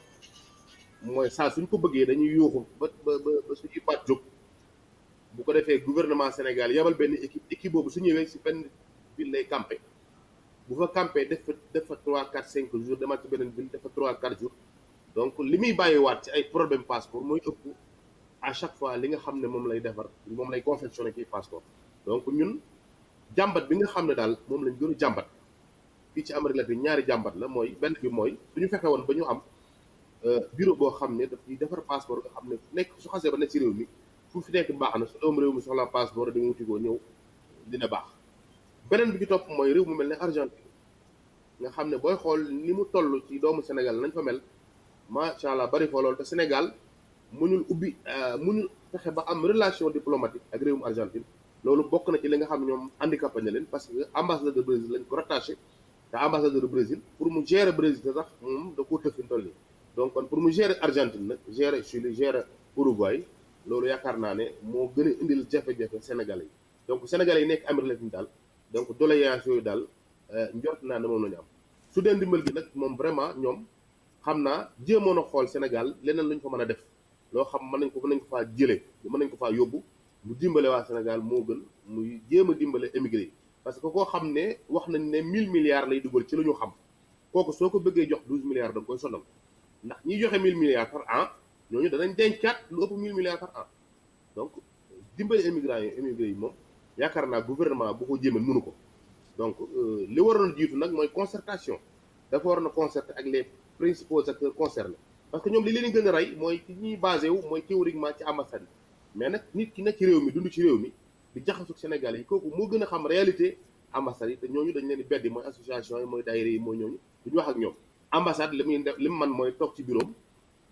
mooy saa suñ ko bëggee dañuy yuuxu ba suñuy baat jóg bu ko defee gouvernement Sénégal yabal benn équipe boobu su ñëwee si benn ville lay campé bu fa campé def fa 3 4 5 jours demaat ci beneen ville def fa 3 4 jours donc li muy bàyyiwaat ci ay problème passeport mooy ëpp à chaque fois li nga xam ne moom lay defar moom lay confectionné ci passeport donc ñun jàmbat bi nga xam ne daal moom lañ gën a jàmbat fii ci Amérique latine ñaari jàmbat la mooy benn bi mooy suñu fexe woon ba ñu am bureau boo xam ne daf ñuy defar passeport nga xam ne nekk su xasee ba nekk ci réew mi fu fi nekk baax na su doomu réew mi soxla passeport di nga wuti ko ñëw dina baax beneen bi ci topp mooy réew mu mel ne Argentine nga xam ne booy xool ni mu toll ci doomu Sénégal nañ fa mel macha allah bari fa loolu te Sénégal mënul fexe ba am relation diplomatique ak réewum Argentine loolu bokk na ci li nga xam ne ñoom handicapé na leen parce que ambassadeur de Brésil lañ ko rattaché te ambassadeur de Brésil pour mu gérer Brésil te sax moom da koo tëf fi mu toll nii donc kon pour mu gérer Argentine nag gérer Chili gérer Uruguay loolu yaakaar naa ne moo gën a indil jafe-jafe Sénégalais yi donc Sénégalais yi nekk Amérique latine daal donc doléance yooyu daal njort naa ne moom la ñu am su dee ndimbal gi nag moom vraiment ñoom xam naa jéemoon a xool Sénégal leneen lu ñu fa mën a def loo xam mën nañ ko faa jëlee mën nañ ko faa yóbbu mu dimbale waa Sénégal moo gën muy jéem a dimbale émigré yi parce que koo xam ne wax nañ ne 1000 milliards lay dugal ci lu ñu xam kooku soo ko bëggee jox 12 milliards da nga koy sonal ndax ñiy joxe 1000 milliards par an ñooñu danañ dencaat lu ëpp 1000 milliards par an donc dimbale émigré yi moom yaakaar naa gouvernement bu ko jéemee mënu ko donc li waroon jiitu nag mooy concertation dafa waroon a concerter ak les principaux acteurs concernés parce que ñoom li leen gën a rey mooy ci ñuy basé wu mooy théoriquement ci ambassade yi mais nag nit ki nekk ci réew mi dund ci réew mi di jaxasuk Sénégal yi kooku moo gën a xam réalité ambassade yi te ñooñu dañ leen di beddi mooy association yi mooy daayira yi mooy ñooñu duñu wax ak ñoom ambassade li muy def li mu man mooy toog ci bureau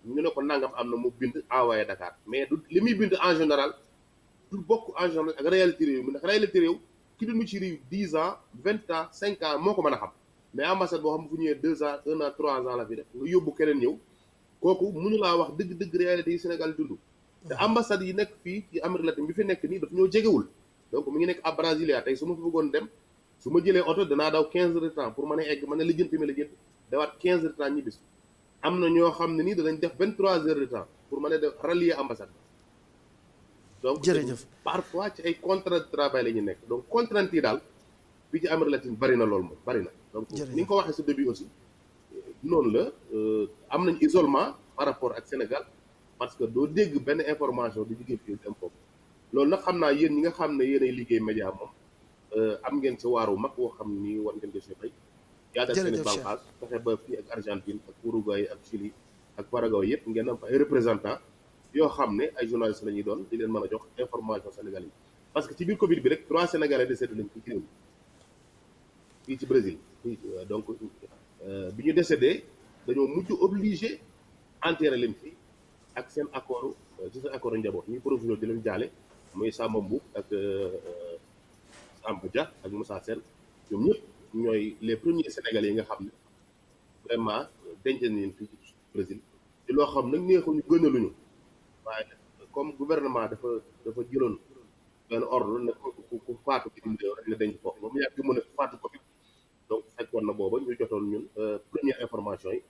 ñu ne ko nangam am na mu bind envoyé Dakar mais du li muy bind en général du bokk en général ak réalité réew mi ndax réalité réew ki dund ci réew 10 ans 20 ans 5 ans moo ko mën a xam mais ambassade boo xam fu ñëwee 2 ans 1 an 3 ans la fi def nga yóbbu keneen ñëw kooku mënu laa wax dëgg réalité yi Sénégal dund te ambassade yi nekk fii ci Amérique latine bi fi nekk nii dafa ñoo jegewul donc mi ngi nekk à Brasilia tey su ma fi bëggoon dem su ma jëlee oto danaa daw 15 heures de temps pour mën a egg mën a lijjanti dawaat 15 heures de temps ñibbis am na ñoo xam ne nii danañ def 23 heures de temps pour mën a def rallier ambassade donc jërëjëf parfois ci ay contrat de travail la ñu nekk donc contrainte yi daal fii ci Amérique latine bari na loolu moom bari na donc ni nga ko waxee sa début aussi noonu la am nañ isolement par rapport ak Sénégal parce que doo dégg benn information du jógee fii dem foofu loolu nag xam naa yéen ñi nga xam ne yéenay liggéey média moom am ngeen sa waaru mag woo xam ni war ngeen ko si bay yaatal seen i jërëjëf Cheikh bànqaas fexe ba fii ak Argentine ak Uruguay ak Chili ak Paraguay yëpp ngeen am fa ay représentant yoo xam ne ay journalistes la ñuy doon di leen mën a jox information sénégalais yi parce que ci biir Covid bi rek 3 Sénégalais décédé lañ fii ci réew mi fii ci Brésil donc bi ñu décédé dañoo mujj obligé enterré leen fii ak seen accord ci seen accord njaboot ñuy profité di leen jaale muy Samba Mboup ak Samba Dia ak Moussa Sène ñoom ñëpp ñooy les premiers sénégalais yi nga xam ne vraiment denc nañ leen fii ci Brésil ci loo xam nag neexuñu gënaluñu waaye comme gouvernement dafa jëloon benn ordre ne ku faatu ci dim réew rek ne denc foofu ba mu yàgg mën a faatu ko fi donc fekkoon na booba ñu jotoon ñun première information yi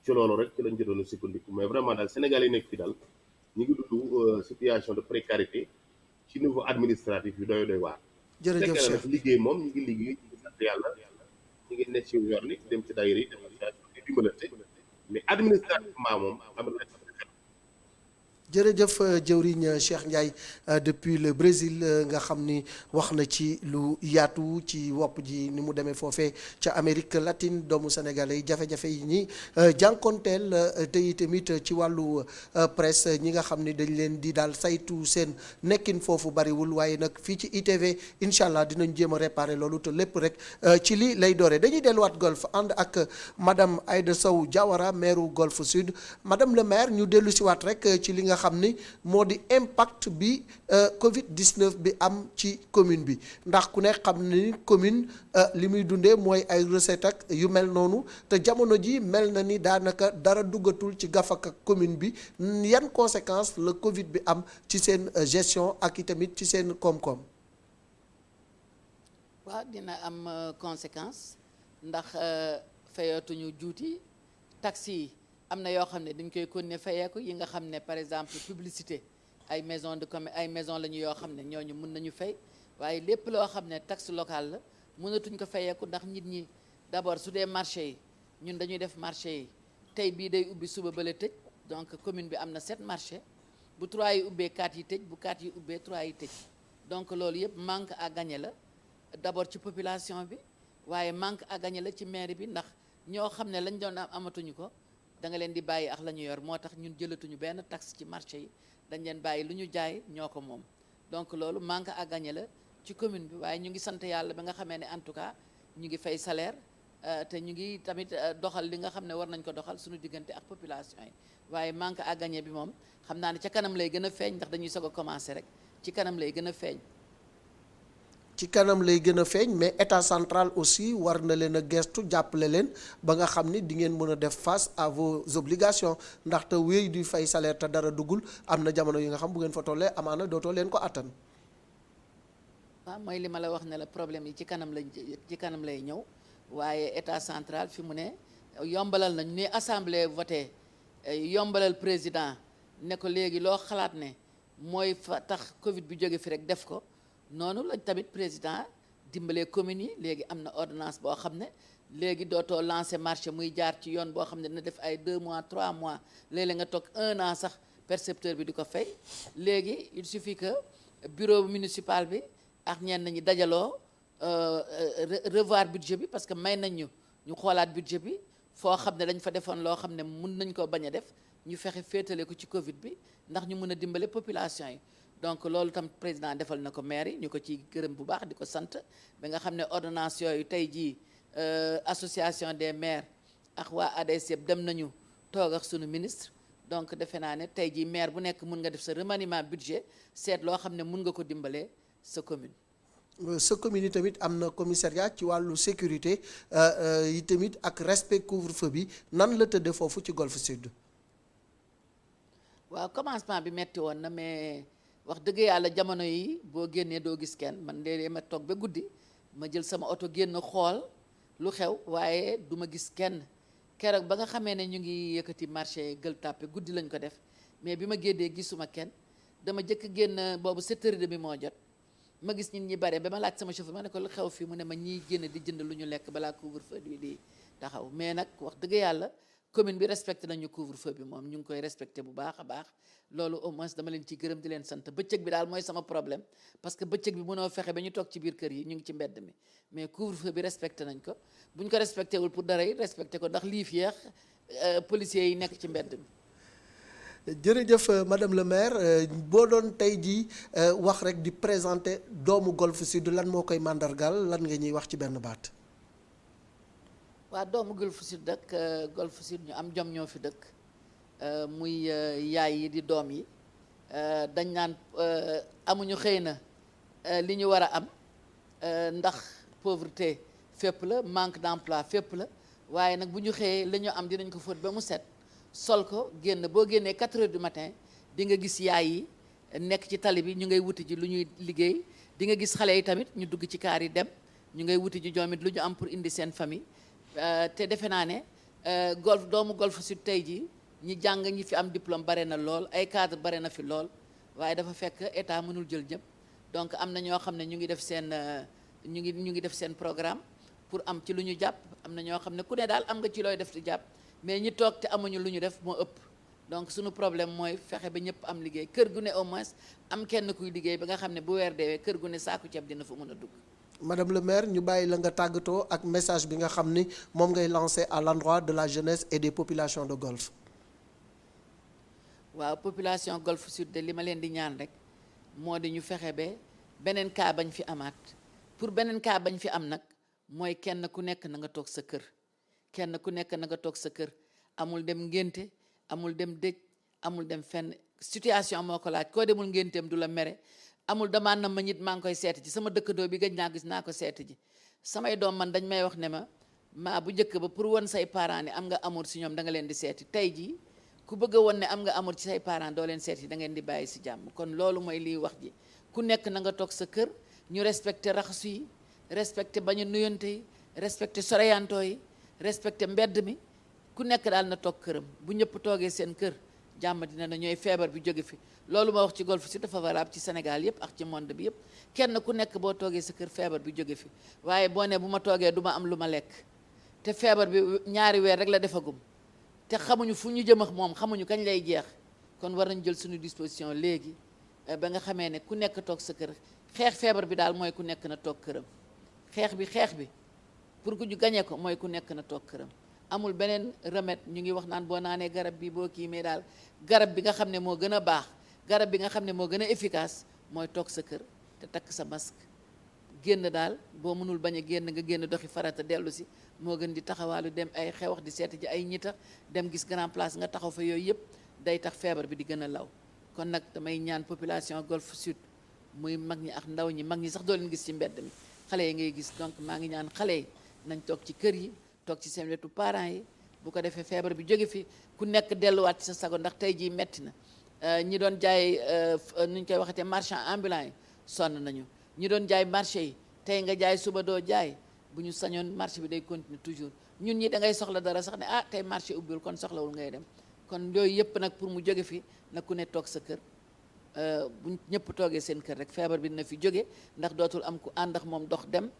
ci loolu rek ci lañ jotoon a sukkandiku mais vraiment daal sénégalais yi nekk fi daal ñu ngi dund situation de précarité ci niveau administratif yu doy waar jërëjëf fekkee na Cheikh nag liggéey moom ñu ngi liggéey ñu ngi sant yàlla ñu ngi nekk ci yoon ni dem ci daayira yi dem association di dimbalante mais administrativement moom am na jërëjëf jëwriñ Cheikh Ndiaye depuis le Brésil nga xam ni wax na ci lu yaatu ci wopp ji ni mu demee foofee ca Amérique latine doomu sénégalais yi jafe-jafe yi ñi jànkonteel te tamit ci wàllu presse ñi nga xam ni dañ leen di daal saytu seen nekkin foofu bariwul waaye nag fii ci ITV incha allah dinañ jéem a réparer loolu te lépp rek ci li lay doore dañuy delluwaat Golf ànd ak madame Aïda Sow Diawara maire Golf Sud madame le maire ñu dellu siwaat rek ci li nga xam ni moo di impact bi Covid 19 bi am ci commune bi ndax ku ne xam ni commune li muy dundee mooy ay recette ak yu mel noonu te jamono ji mel na ni daanaka dara duggatul ci gafak ak commune bi yan conséquences la Covid bi am ci seen gestion ak i tamit ci seen koom-koom. waaw dina am conséquence ndax fayatuñu juuti taxi yi am na yoo xam ne dañ koy continuer fayeeku yi nga xam ne par exemple publicité ay maison de commerce ay maison la ñu yoo xam ne ñooñu mën nañu fay waaye lépp loo xam ne taxe locale la mënatuñ ko fayeeku ndax nit ñi d'abord su dee marché yi ñun dañuy def marché yi tey bii day ubbi suba bële tëj donc commune bi am na 7 marché bu 3 yi ubbee 4 yi tëj bu 4 yi ubbee 3 yi tëj donc loolu yëpp manque à gagner la d'abord ci population bi waaye manque à gagner la ci mairie bi ndax ñoo xam ne lañ doon am amatuñu ko da nga leen di bàyyi ak la ñu yor moo tax ñun jëlatuñu benn taxe ci marché yi dañ leen bàyyi lu ñu jaay ñoo ko moom donc loolu manque à gagner la ci commune bi waaye ñu ngi sant yàlla ba nga xamee ne en tout cas ñu ngi fay salaire te ñu ngi tamit doxal li nga xam ne war nañ ko doxal suñu diggante ak population yi waaye manque à gagner bi moom xam naa ne ca kanam lay gën a feeñ ndax dañuy soog a commencer rek ci kanam lay gën a feeñ. ci kanam lay gën a feeñ mais état central aussi war na leen a gestu jàppale leen ba nga xam ni di ngeen mën a def face à vos obligations ndaxte wéy di fay salaire te dara duggul am na jamono yi nga xam bu ngeen fa tollee amaana dootoo leen ko attan. waaw mooy li ma la wax ne la problème yi ci kanam lay ñëw waaye état central fi mu ne yombalal nañ ni assemblée voté yombalal président ne ko léegi loo xalaat ne mooy fa tax Covid bi jóge fi rek def ko. noonu lañ tamit président dimbalee communes yi léegi am na ordonnance boo xam ne léegi dootoo lancer marché muy jaar ci yoon boo xam ne dina def ay 2 mois 3 mois léeg-léeg nga toog 1 an sax percepteur bi di ko fay léegi il suffit que bureau municipal bi ak ñenn ñi dajaloo revoir budget bi parce que may nañ ñu xoolaat budget bi foo xam ne dañ fa defoon loo xam ne mun nañ ko bañ a def ñu fexe féetale ko ci Covid bi ndax ñu mën a dimbale population yi. donc loolu tam président defal na ko maire yi ñu ko ci gërëm bu baax di ko sant ba nga xam ne ordonnance yooyu tey jii association des maires ak waa ADSEP dem nañu toog ak sunu ministre donc defe naa ne tey jii maire bu nekk mun nga def sa remaniement budget seet loo xam ne mun nga ko dimbalee sa commune. sa commune yi tamit am na commissariat ci wàllu sécurité yi tamit ak respect couvre-feu bi nan la tëddee foofu ci Golf Sud. waaw commencement bi metti woon na mais. wax dëgg yàlla jamono yi boo génnee doo gis kenn man léeg-léeg ma toog ba guddi ma jël sama oto génn xool lu xew waaye du ma gis kenn keroog ba nga xamee ne ñu ngi yëkkati marché Gueule Tapée guddi lañ ko def mais bi ma génnee gisuma kenn dama jëkk génn boobu 7h30 moo jot ma gis nit ñi bare ba ma laaj sama chauffeur ma ne ko lu xew fii mu ne ma ñiy génn di jënd lu ñu lekk balaa couvre-feu bi di taxaw mais nag wax dëgg yàlla commune bi respecté nañu couvre-feu bi moom ñu ngi koy respecté bu baax a baax loolu au moins dama leen ci gërëm di leen sant bëccëg bi daal mooy sama problème parce que bëccëg bi mënoo fexe ba ñu toog ci biir kër yi ñu ngi ci mbedd mi mais couvre-feu bi respecté nañ ko bu ñu ko respecté wul pour dara yi respecté ko ndax lii yeex policiers yi nekk ci mbedd mi. jërëjëf madame le maire boo doon tey jii wax rek di présenter doomu Golf Sud lan moo koy màndargaal lan nga ñuy wax ci benn baat. waa doomu Golf Sud ak Golf Sud ñu am jom ñoo fi dëkk muy yaay yi di doom yi dañ naan amuñu xëy na li ñu war a am ndax pauvreté fépp la manque d'emploi fépp la waaye nag bu ñu xëyee la ñu am dinañ ko fóot ba mu set sol ko génn boo génnee 4 heures du matin di nga gis yaay yi nekk ci tali bi ñu ngay wuti ji lu ñuy liggéey di nga gis xale yi tamit ñu dugg ci kaar yi dem ñu ngay wuti ji ñoom it lu ñu am pour indi seen famille te defe naa ne doomu Golf Sud tey jii ñi jàng ñi fi am diplôme bare na lool ay cadre bare na fi lool waaye dafa fekk état mënul jël ñëpp donc am na ñoo xam ne ñu ngi def seen ñu ngi def seen programme pour am ci lu ñu jàpp am na ñoo xam ne ku ne daal am nga ci looy def di jàpp mais ñi toog te amuñu lu ñu def moo ëpp donc suñu problème mooy fexe ba ñëpp am liggéey kër gu ne au moins am kenn kuy liggéey ba nga xam ne bu weer deewee kër gu ne saaku ceeb dina fa mën a dugg. Madame le maire ñu bàyyi la nga tàggatoo ak message bi nga xam ni moom ngay lancé à l'endroit de la jeunesse et des populations de Golf. waaw population Golf Sud de li ma leen di ñaan rek moo di ñu fexe ba beneen cas bañ fi amaat pour beneen cas bañ fi am nag mooy kenn ku nekk na nga toog sa kër kenn ku nekk na nga toog sa kër amul dem ngénte amul dem dëj amul dem fenn situation moo ko laaj koo demul ngénteem du la mere amul damaa na ma nit maa ngi koy seeti ji sama dëkkandoo bi gëj naa gis naa ko seeti ji samay doom man dañ may wax ne ma bu njëkk ba pour won say parents ne am nga amour si ñoom da nga leen di seeti tey jii ku bëgg a won ne am nga amour ci say parents doo leen seeti da ngeen di bàyyi si jàmm kon loolu mooy liy wax ji ku nekk na nga toog sa kër ñu respecté raxasu yi respecté bañu nuyante yi respecté soreyantoo yi respecté mbedd mi ku nekk daal na toog këram bu ñëpp toogee seen kër jàmm dina na ñooy feebar bi jóge fi loolu ma wax ci Golf Sud dafa valable ci Sénégal yëpp ak ci monde bi yëpp kenn ku nekk boo toogee sa kër feebar bi jóge fi waaye boo ne bu ma toogee du ma am lu ma lekk te feebar bi ñaari weer rek la defagum te xamuñu fu ñu jëm ak moom xamuñu kañ lay jeex kon war nañ jël suñu disposition léegi ba nga xamee ne ku nekk toog sa kër xeex feebar bi daal mooy ku nekk na toog këram xeex bi pour que ñu gañee ko mooy ku nekk na toog këram amul beneen remède ñu ngi wax naan boo naanee garab bi boo kii mais daal garab bi nga xam ne moo gën a baax garab bi nga xam ne moo gën a efficace mooy toog sa kër te takk sa masque génn daal boo mënul bañ a génn nga génn doxi farata dellu si moo gën di taxawaalu dem ay xewax di seeti ji ay ñita dem gis grand place nga taxaw fa yooyu yëpp day tax feebar bi di gën a law kon nag damay ñaan population Golf Sud muy mag ñi ak ndaw ñi mag ñi sax doo leen gis ci mbedd mi xale yi ngay gis donc maa ngi ñaan xale yi nañ toog ci kër yi toog ci seen wetu parents yi bu ko defee feebar bi jóge fi ku nekk delluwaat ci sa sago ndax tey jii metti na ñi doon jaay nuñ koy waxatee marchand ambulant yi sonn nañu ñi doon jaay marché yi tey nga jaay suba doo jaay bu ñu sañoon marché bi day continuer toujours ñun ñi da ngay soxla dara sax ne ah tey marché ubbiwul kon soxlawul ngay dem kon yooyu yëpp nag pour mu jóge fi na ku ne toog sa kër bu ñëpp toogee seen kër rek feebar bi dina fi jóge ndax dootul am ku ànd ak moom dox dem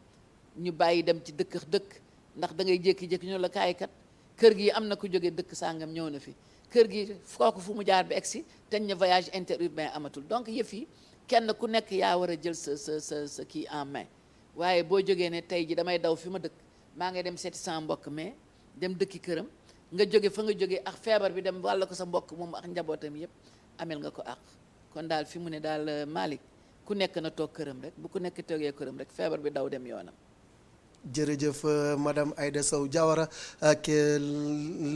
ñu bàyyi dem ci dëkk dëkk ndax da ngay jékki-jékki ñu la kaay kat kër gi am na ku jóge dëkk sàngam ñëw na fi kër gi kooku fu mu jaar ba egsi teñ na voyage interurbain amatul donc yëf yi kenn ku nekk yaa war a jël sa kii en main waaye boo jógee ne tey ji damay daw fi ma dëkk maa ngi dem seeti sama mbokk mais dem dëkki këram nga jóge fa nga jóge ak feebar bi dem wàll ko sa mbokk moom ak njabootam yëpp amel nga ko ak kon daal fi mu ne daal Malick ku nekk na toog këram rek bu ku nekk toogee këram rek feebar bi daw dem yoonam. jërëjëf madame Aïda Sow Diawara ak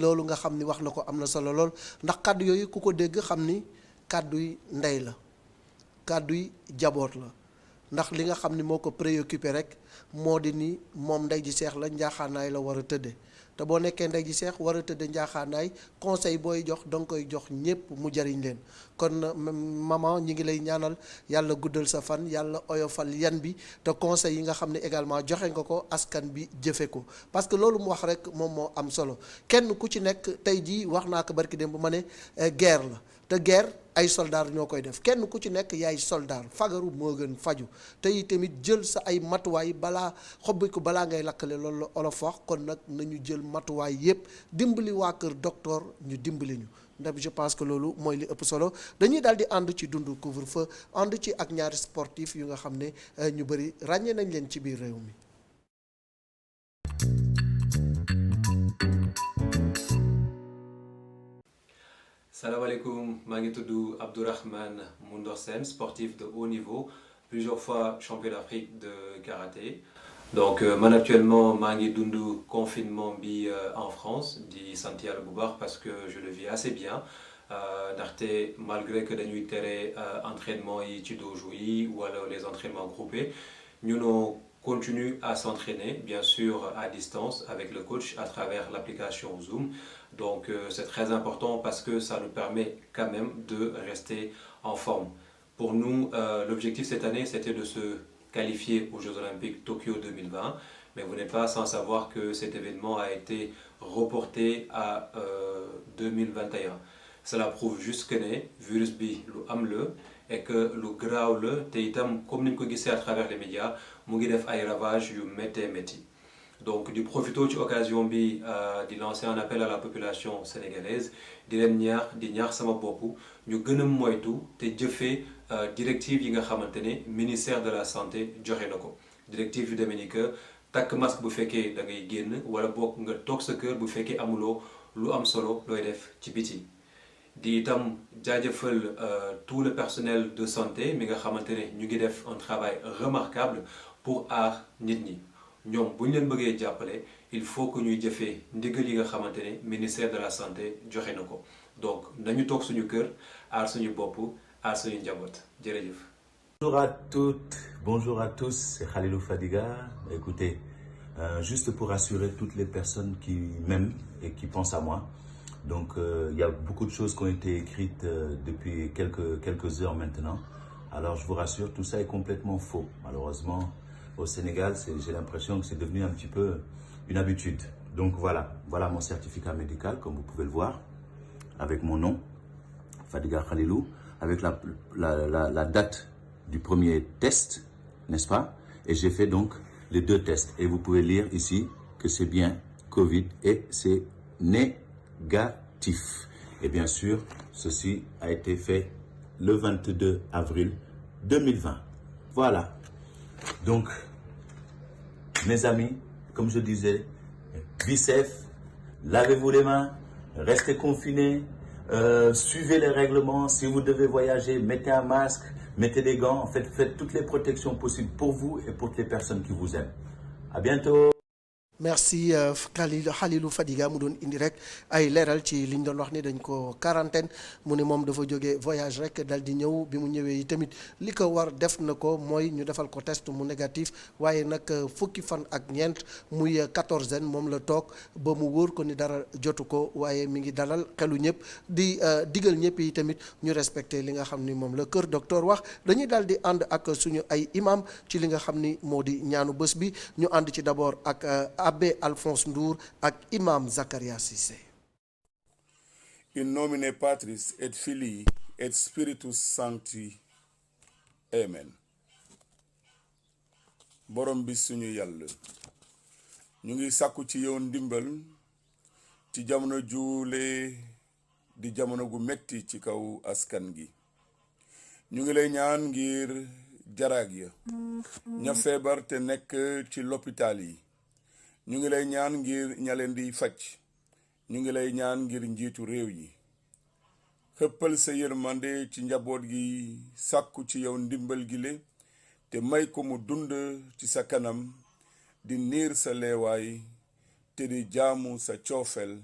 loolu nga xam ni wax na ko am na solo lool ndax kàddu yooyu ku ko dégg xam ni kàdduy ndey la kàdduy jaboot la ndax li nga xam ni moo ko préoccupé rek moo di ni moom ndey ji seex la njaaxaanaay la war a tëdde te boo nekkee ndey ji seex war a tëdde njaaxaanaay conseil booy jox danga koy jox ñépp mu jariñ leen kon maman ñi ngi lay ñaanal yàlla guddal sa fan yàlla oyofal yan bi te conseil yi nga xam ne également joxe nga ko askan bi jëfe ko parce que loolu mu wax rek moom moo am solo kenn ku ci nekk tey jii wax naa ko barki dem bu ma ne guerre la te guerre ay soldaar ñoo koy def kenn ku ci nekk yaay soldaar fagaru moo gën faju te tamit jël sa ay matuwaay balaa xobbi ko balaa ngay lakkale loolu la olof wax kon nag nañu jël matuwaay yépp dimbali waa kër docteur ñu dimbali ñu ndax je pense que loolu mooy li ëpp solo dañuy daal di ànd ci dundu couvre-feu ànd ci ak ñaari sportif yu nga xam ne ñu bëri ràññee nañ leen ci biir réew mi. Salaamaaleykum, maa ngi tudd Abdourahmane Moundor Sène, sportif de haut niveau, plusieurs fois champion d'Afrique de karaté. Donc man actuellement maa ngi dund confinement bi en France di sant yàlla bu baax parce que je le vis assez bien ndaxte malgré que dañuy tere entraînement yi ci dojo yi wala les entraînements groupés ñun on continue à s'entraîner bien sûr à distance avec le coach à travers l'application Zoom. Donc c'est très important parce que ça nous permet quand même de rester en forme. Pour nous, l'objectif cette année, c'était de se qualifier aux Jeux Olympiques Tokyo 2020, mais vous n'êtes pas sans savoir que cet événement a été reporté à 2021. Cela prouve juste que ne virus bi lu am la et que lu graaw la te itam comme ni ñu ko gisee à travers les médias mu ngi def ay ravages yu méttee métti. Donc di profito ci occasion bi di lancer un appel à la population sénégalaise di leen ñaax sama bopp ñu gën a moytu te jëfee directive yi nga xamante ne ministère de la santé joxe na ko directive yu demee ni que takk masque bu fekkee da ngay génn wala boog nga toog sa kër bu fekkee amuloo lu am solo looy def ci biti. di itam jaajëfal tout le personnel de santé mi nga xamante ne ñu ngi def un travail remarquable pour aar nit ñi. ñoom bu ñu leen bëggee jàppale il faut que ñuy jëfee ndigal yi nga xamante ne ministère de la santé joxe na ko donc nañu toog suñu kër aar suñu bopp aar suñu njaboot jërëjëf. Bonjour à toutes, bonjour à tous, c'est Khalilou Fadiga. Écoutez, juste pour rassurer toutes les personnes qui m'aiment et qui pensent à moi. Donc il y a beaucoup de choses qui ont été écrites depuis quelques heures maintenant. Alors je vous rassure, tout ça est complètement faux. Malheureusement, au Sénégal, j'ai l'impression que c'est devenu un petit peu une habitude. Donc voilà mon certificat médical, comme vous pouvez le voir, avec mon nom, Fadiga Khalilou, avec la date du premier test, n'est-ce pas? Et j'ai fait donc les 2 tests. Et vous pouvez lire ici que c'est bien Covid et c'est négatif. Et bien sûr, ceci a été fait le 22 avril 2020. Voilà. Donc, mes amis, comme je disais, be safe, lavez-vous les mains, restez confinés, suivez les règlements. Si vous devez voyager, mettez un masque, mettez des gants. En fait, faites toutes les protections possibles pour vous et pour les personnes qui vous aiment. À bientôt. merci Khalilou Fadiga mu doon indi rek ay leeral ci liñ doon wax ni dañ ko quarantaine mu ne moom dafa jógee voyage rek dal di ñëw bi mu ñëwee yi tamit li ko war def na ko mooy ñu defal ko test mu négatif waaye nag fukki fan ak ñeent muy 14 moom la toog ba mu wóor ko ni dara jotu ko waaye mi ngi dalal xelu ñëpp di digal ñëpp yi tamit ñu respecté li nga xam ni moom la kër docteur wax dañuy daal di ànd ak suñu ay imam ci li nga xam ni moo di ñaanu bés bi ñu ànd ci d'abord ak Abbé Alphonse Ndour ak imam Zakaria Cissé. In nomine Patris et Filii et Spiritus Sancti. Amen. borom bi suñu yàlla ñu ngi sàkku ci yow ndimbal ci jamono juule di jamono gu metti ci kaw askan gi ñu ngi lay ñaan ngir jaraag ya ña feebar te nekk ci l'hôpital yi ñu ngi lay ñaan ngir ña leen di faj ñu ngi lay ñaan ngir njiitu réew yi xëppal sa yërmande ci njaboot gi sàkku ci yow ndimbal gi le te may ko mu dund ci sa kanam di niir sa leewaay te di jaamu sa coofel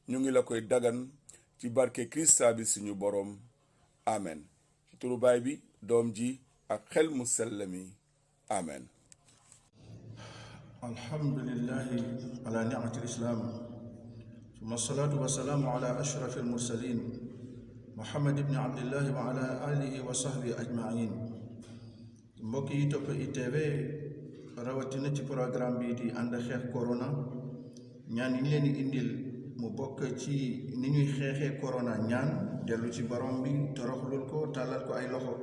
ñu ngi la koy dagan ci barke Krista bi suñu boroom amen ci turu baay bi doom ji ak xel mu sell mi amen alhamdulillahi ala ni'mati al-islam summa salatu wa salamu ala ashraf al-mursalin muhammad ibn abdillahi wa ala alihi wa sahbihi ajma'in mbokk yi topp ITV rawatina ci programme bi di ànd xeex corona ñaan yi leen di indil mu bokk ci ni ñuy xeexee corona ñaan dellu ci borom bi toroxlul ko tàllal ko ay loxo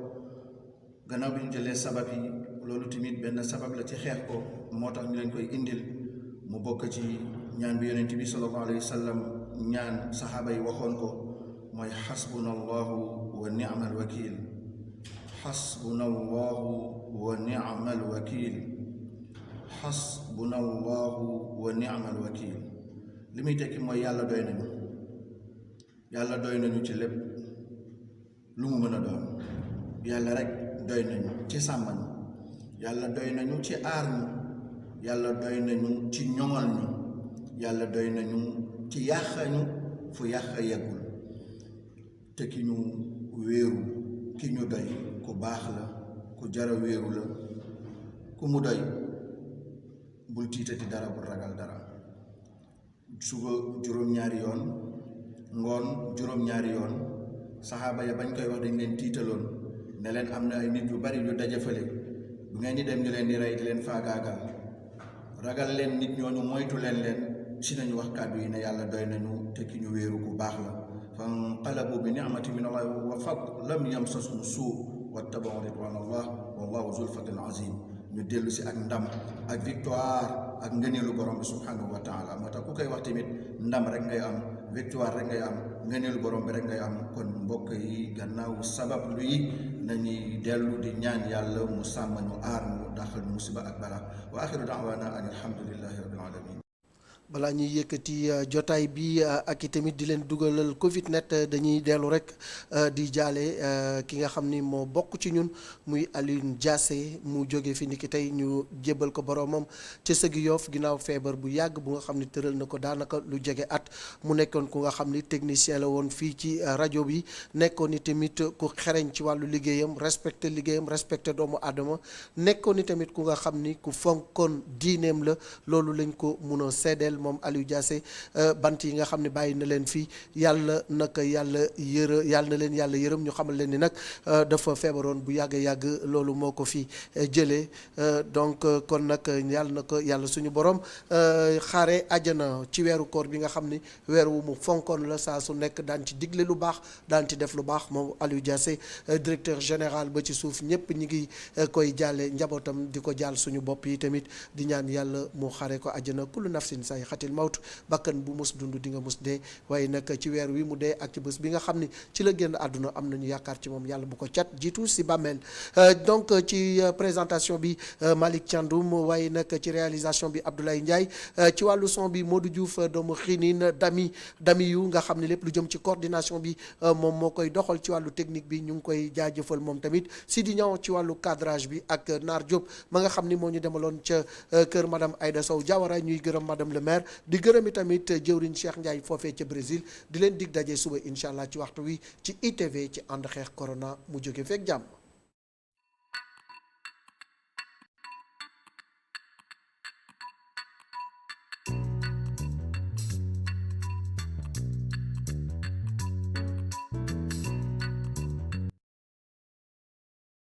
gannaaw bi ñu jëlee sabab yi loolu tamit benn sabab la ci xeex ko moo tax ñu leen koy indil mu bokk ci ñaan bi yonent bi sallallahu alayhi wa sallam ñaan saxaaba yi waxoon ko mooy xasbuna allahu wa ni'mal wakil xasbuna allahu wa ni'mal wakil xasbuna allahu wa ni'mal wakil li muy tekki mooy yàlla doy nañu ci lépp lu mu mën a doon yàlla rek doy nañu ci sàmmañ yàlla doy nañu ci aar ñu yàlla doy nañu ci ñoŋal ñu yàlla doy nañu ci yàqañu fu yàq yeggul te ki ñu wéeru ki ñu doy ku baax la ku jara wéeru la ku mu doy bul tiitati dara bul ragal dara suba juróom-ñaari yoon ngoon juróom-ñaari yoon saxaaba ya bañ koy wax dañ leen tiitaloon ne leen am na ay nit yu bari yu dajafale bu ngeen di dem ñu leen di rey di leen faagaagal ragal leen nit ñooñu moytu leen si nañu wax kàddu yi ne yàlla doy nañu te ki ñu wéeru ku baax la fanqalabu bi ni'mati min allahi wa fadl lam yamsashum suu wattaba'u ridwan allah wallahu zul fadlil azim ñu dellu si ak ndam ak victoire ak ngëneelu borom bi subhanahu wa taala moo tax ku koy wax tamit ndam rek ngay am victoire rek ngay am ngëneelu borom bi rek ngay am kon mbokk yi gannaaw sabab lu yi nañuy dellu di ñaan yàlla mu sàmm ñu aar ñu daxal ñu musiba ak bala wa axiru da'wana an alhamdulillahi rabbil alamin balaa ñuy yëkkati jotaay bi ak i tamit di leen dugalal Covid net dañuy dellu rek di jaale ki nga xam ni moo bokk ci ñun muy Alioune Diassé mu jóge fi ni ki tey ñu jébbal ko boromam ca Sëgi Yoff ginnaaw feebar bu yàgg bu nga xam ni tëral na ko daanaka lu jege at mu nekkoon ku nga xam ni technicien la woon fii ci rajo bi nekkoon ni tamit ku xereñ ci wàllu liggéeyam respecté liggéeyam respecté doomu aadama nekkoon ni tamit ku nga xam ni ku fonkoon diineem la loolu lañ ko mun a seedeel moom Aliou Diassé bant yi nga xam ne bàyyi na leen fii yàlla naka yàlla yàlla na leen yàlla yërëm ñu xamal leen ni nag dafa feebaroon bu yàgg loolu moo ko fi jëlee donc kon nag yàlla na ko yàlla suñu borom xaare àjjana ci weeru koor bi nga xam ni weer wu mu fonkoon la saa su nekk daan ci digle lu baax daan ci def lu baax moom Aliou Diassé directeur général ba ci suuf ñëpp ñi ngi koy jaale njabootam di ko jaal suñu bopp yi tamit di ñaan yàlla mu xaare ko àjjana kullu nafsin say xatil mawt bakkan bu mus dund di nga mus dee waaye nag ci weer wi mu dee ak ci bés bi nga xam ni ci la génn àdduna am nañu yaakaar ci moom yàlla bu ko cat jiitu si bàmmeel donc ci présentation bi Malick Thiandoum waaye nag ci réalisation bi Abdoulaye Ndiaye ci wàllu son bi Modou Diouf doomu xinin dami yu nga xam ne lépp lu jëm ci coordination bi moom moo koy doxal ci wàllu technique bi ñu ngi koy jaajëfal moom tamit Sidi Niang ci wàllu cadrage bi ak Naar Diop ma nga xam ni moo ñu demaloon ca kër madame Aïda Sow Diawara ñuy gërëm madame le maire di gërëm tamit jëwriñ Cheikh Ndiaye foofee ca Brésil di leen dig daje suba incha allah ci waxtu wi ci ITV ci ànd xeex corona mu jóge fekk jàmm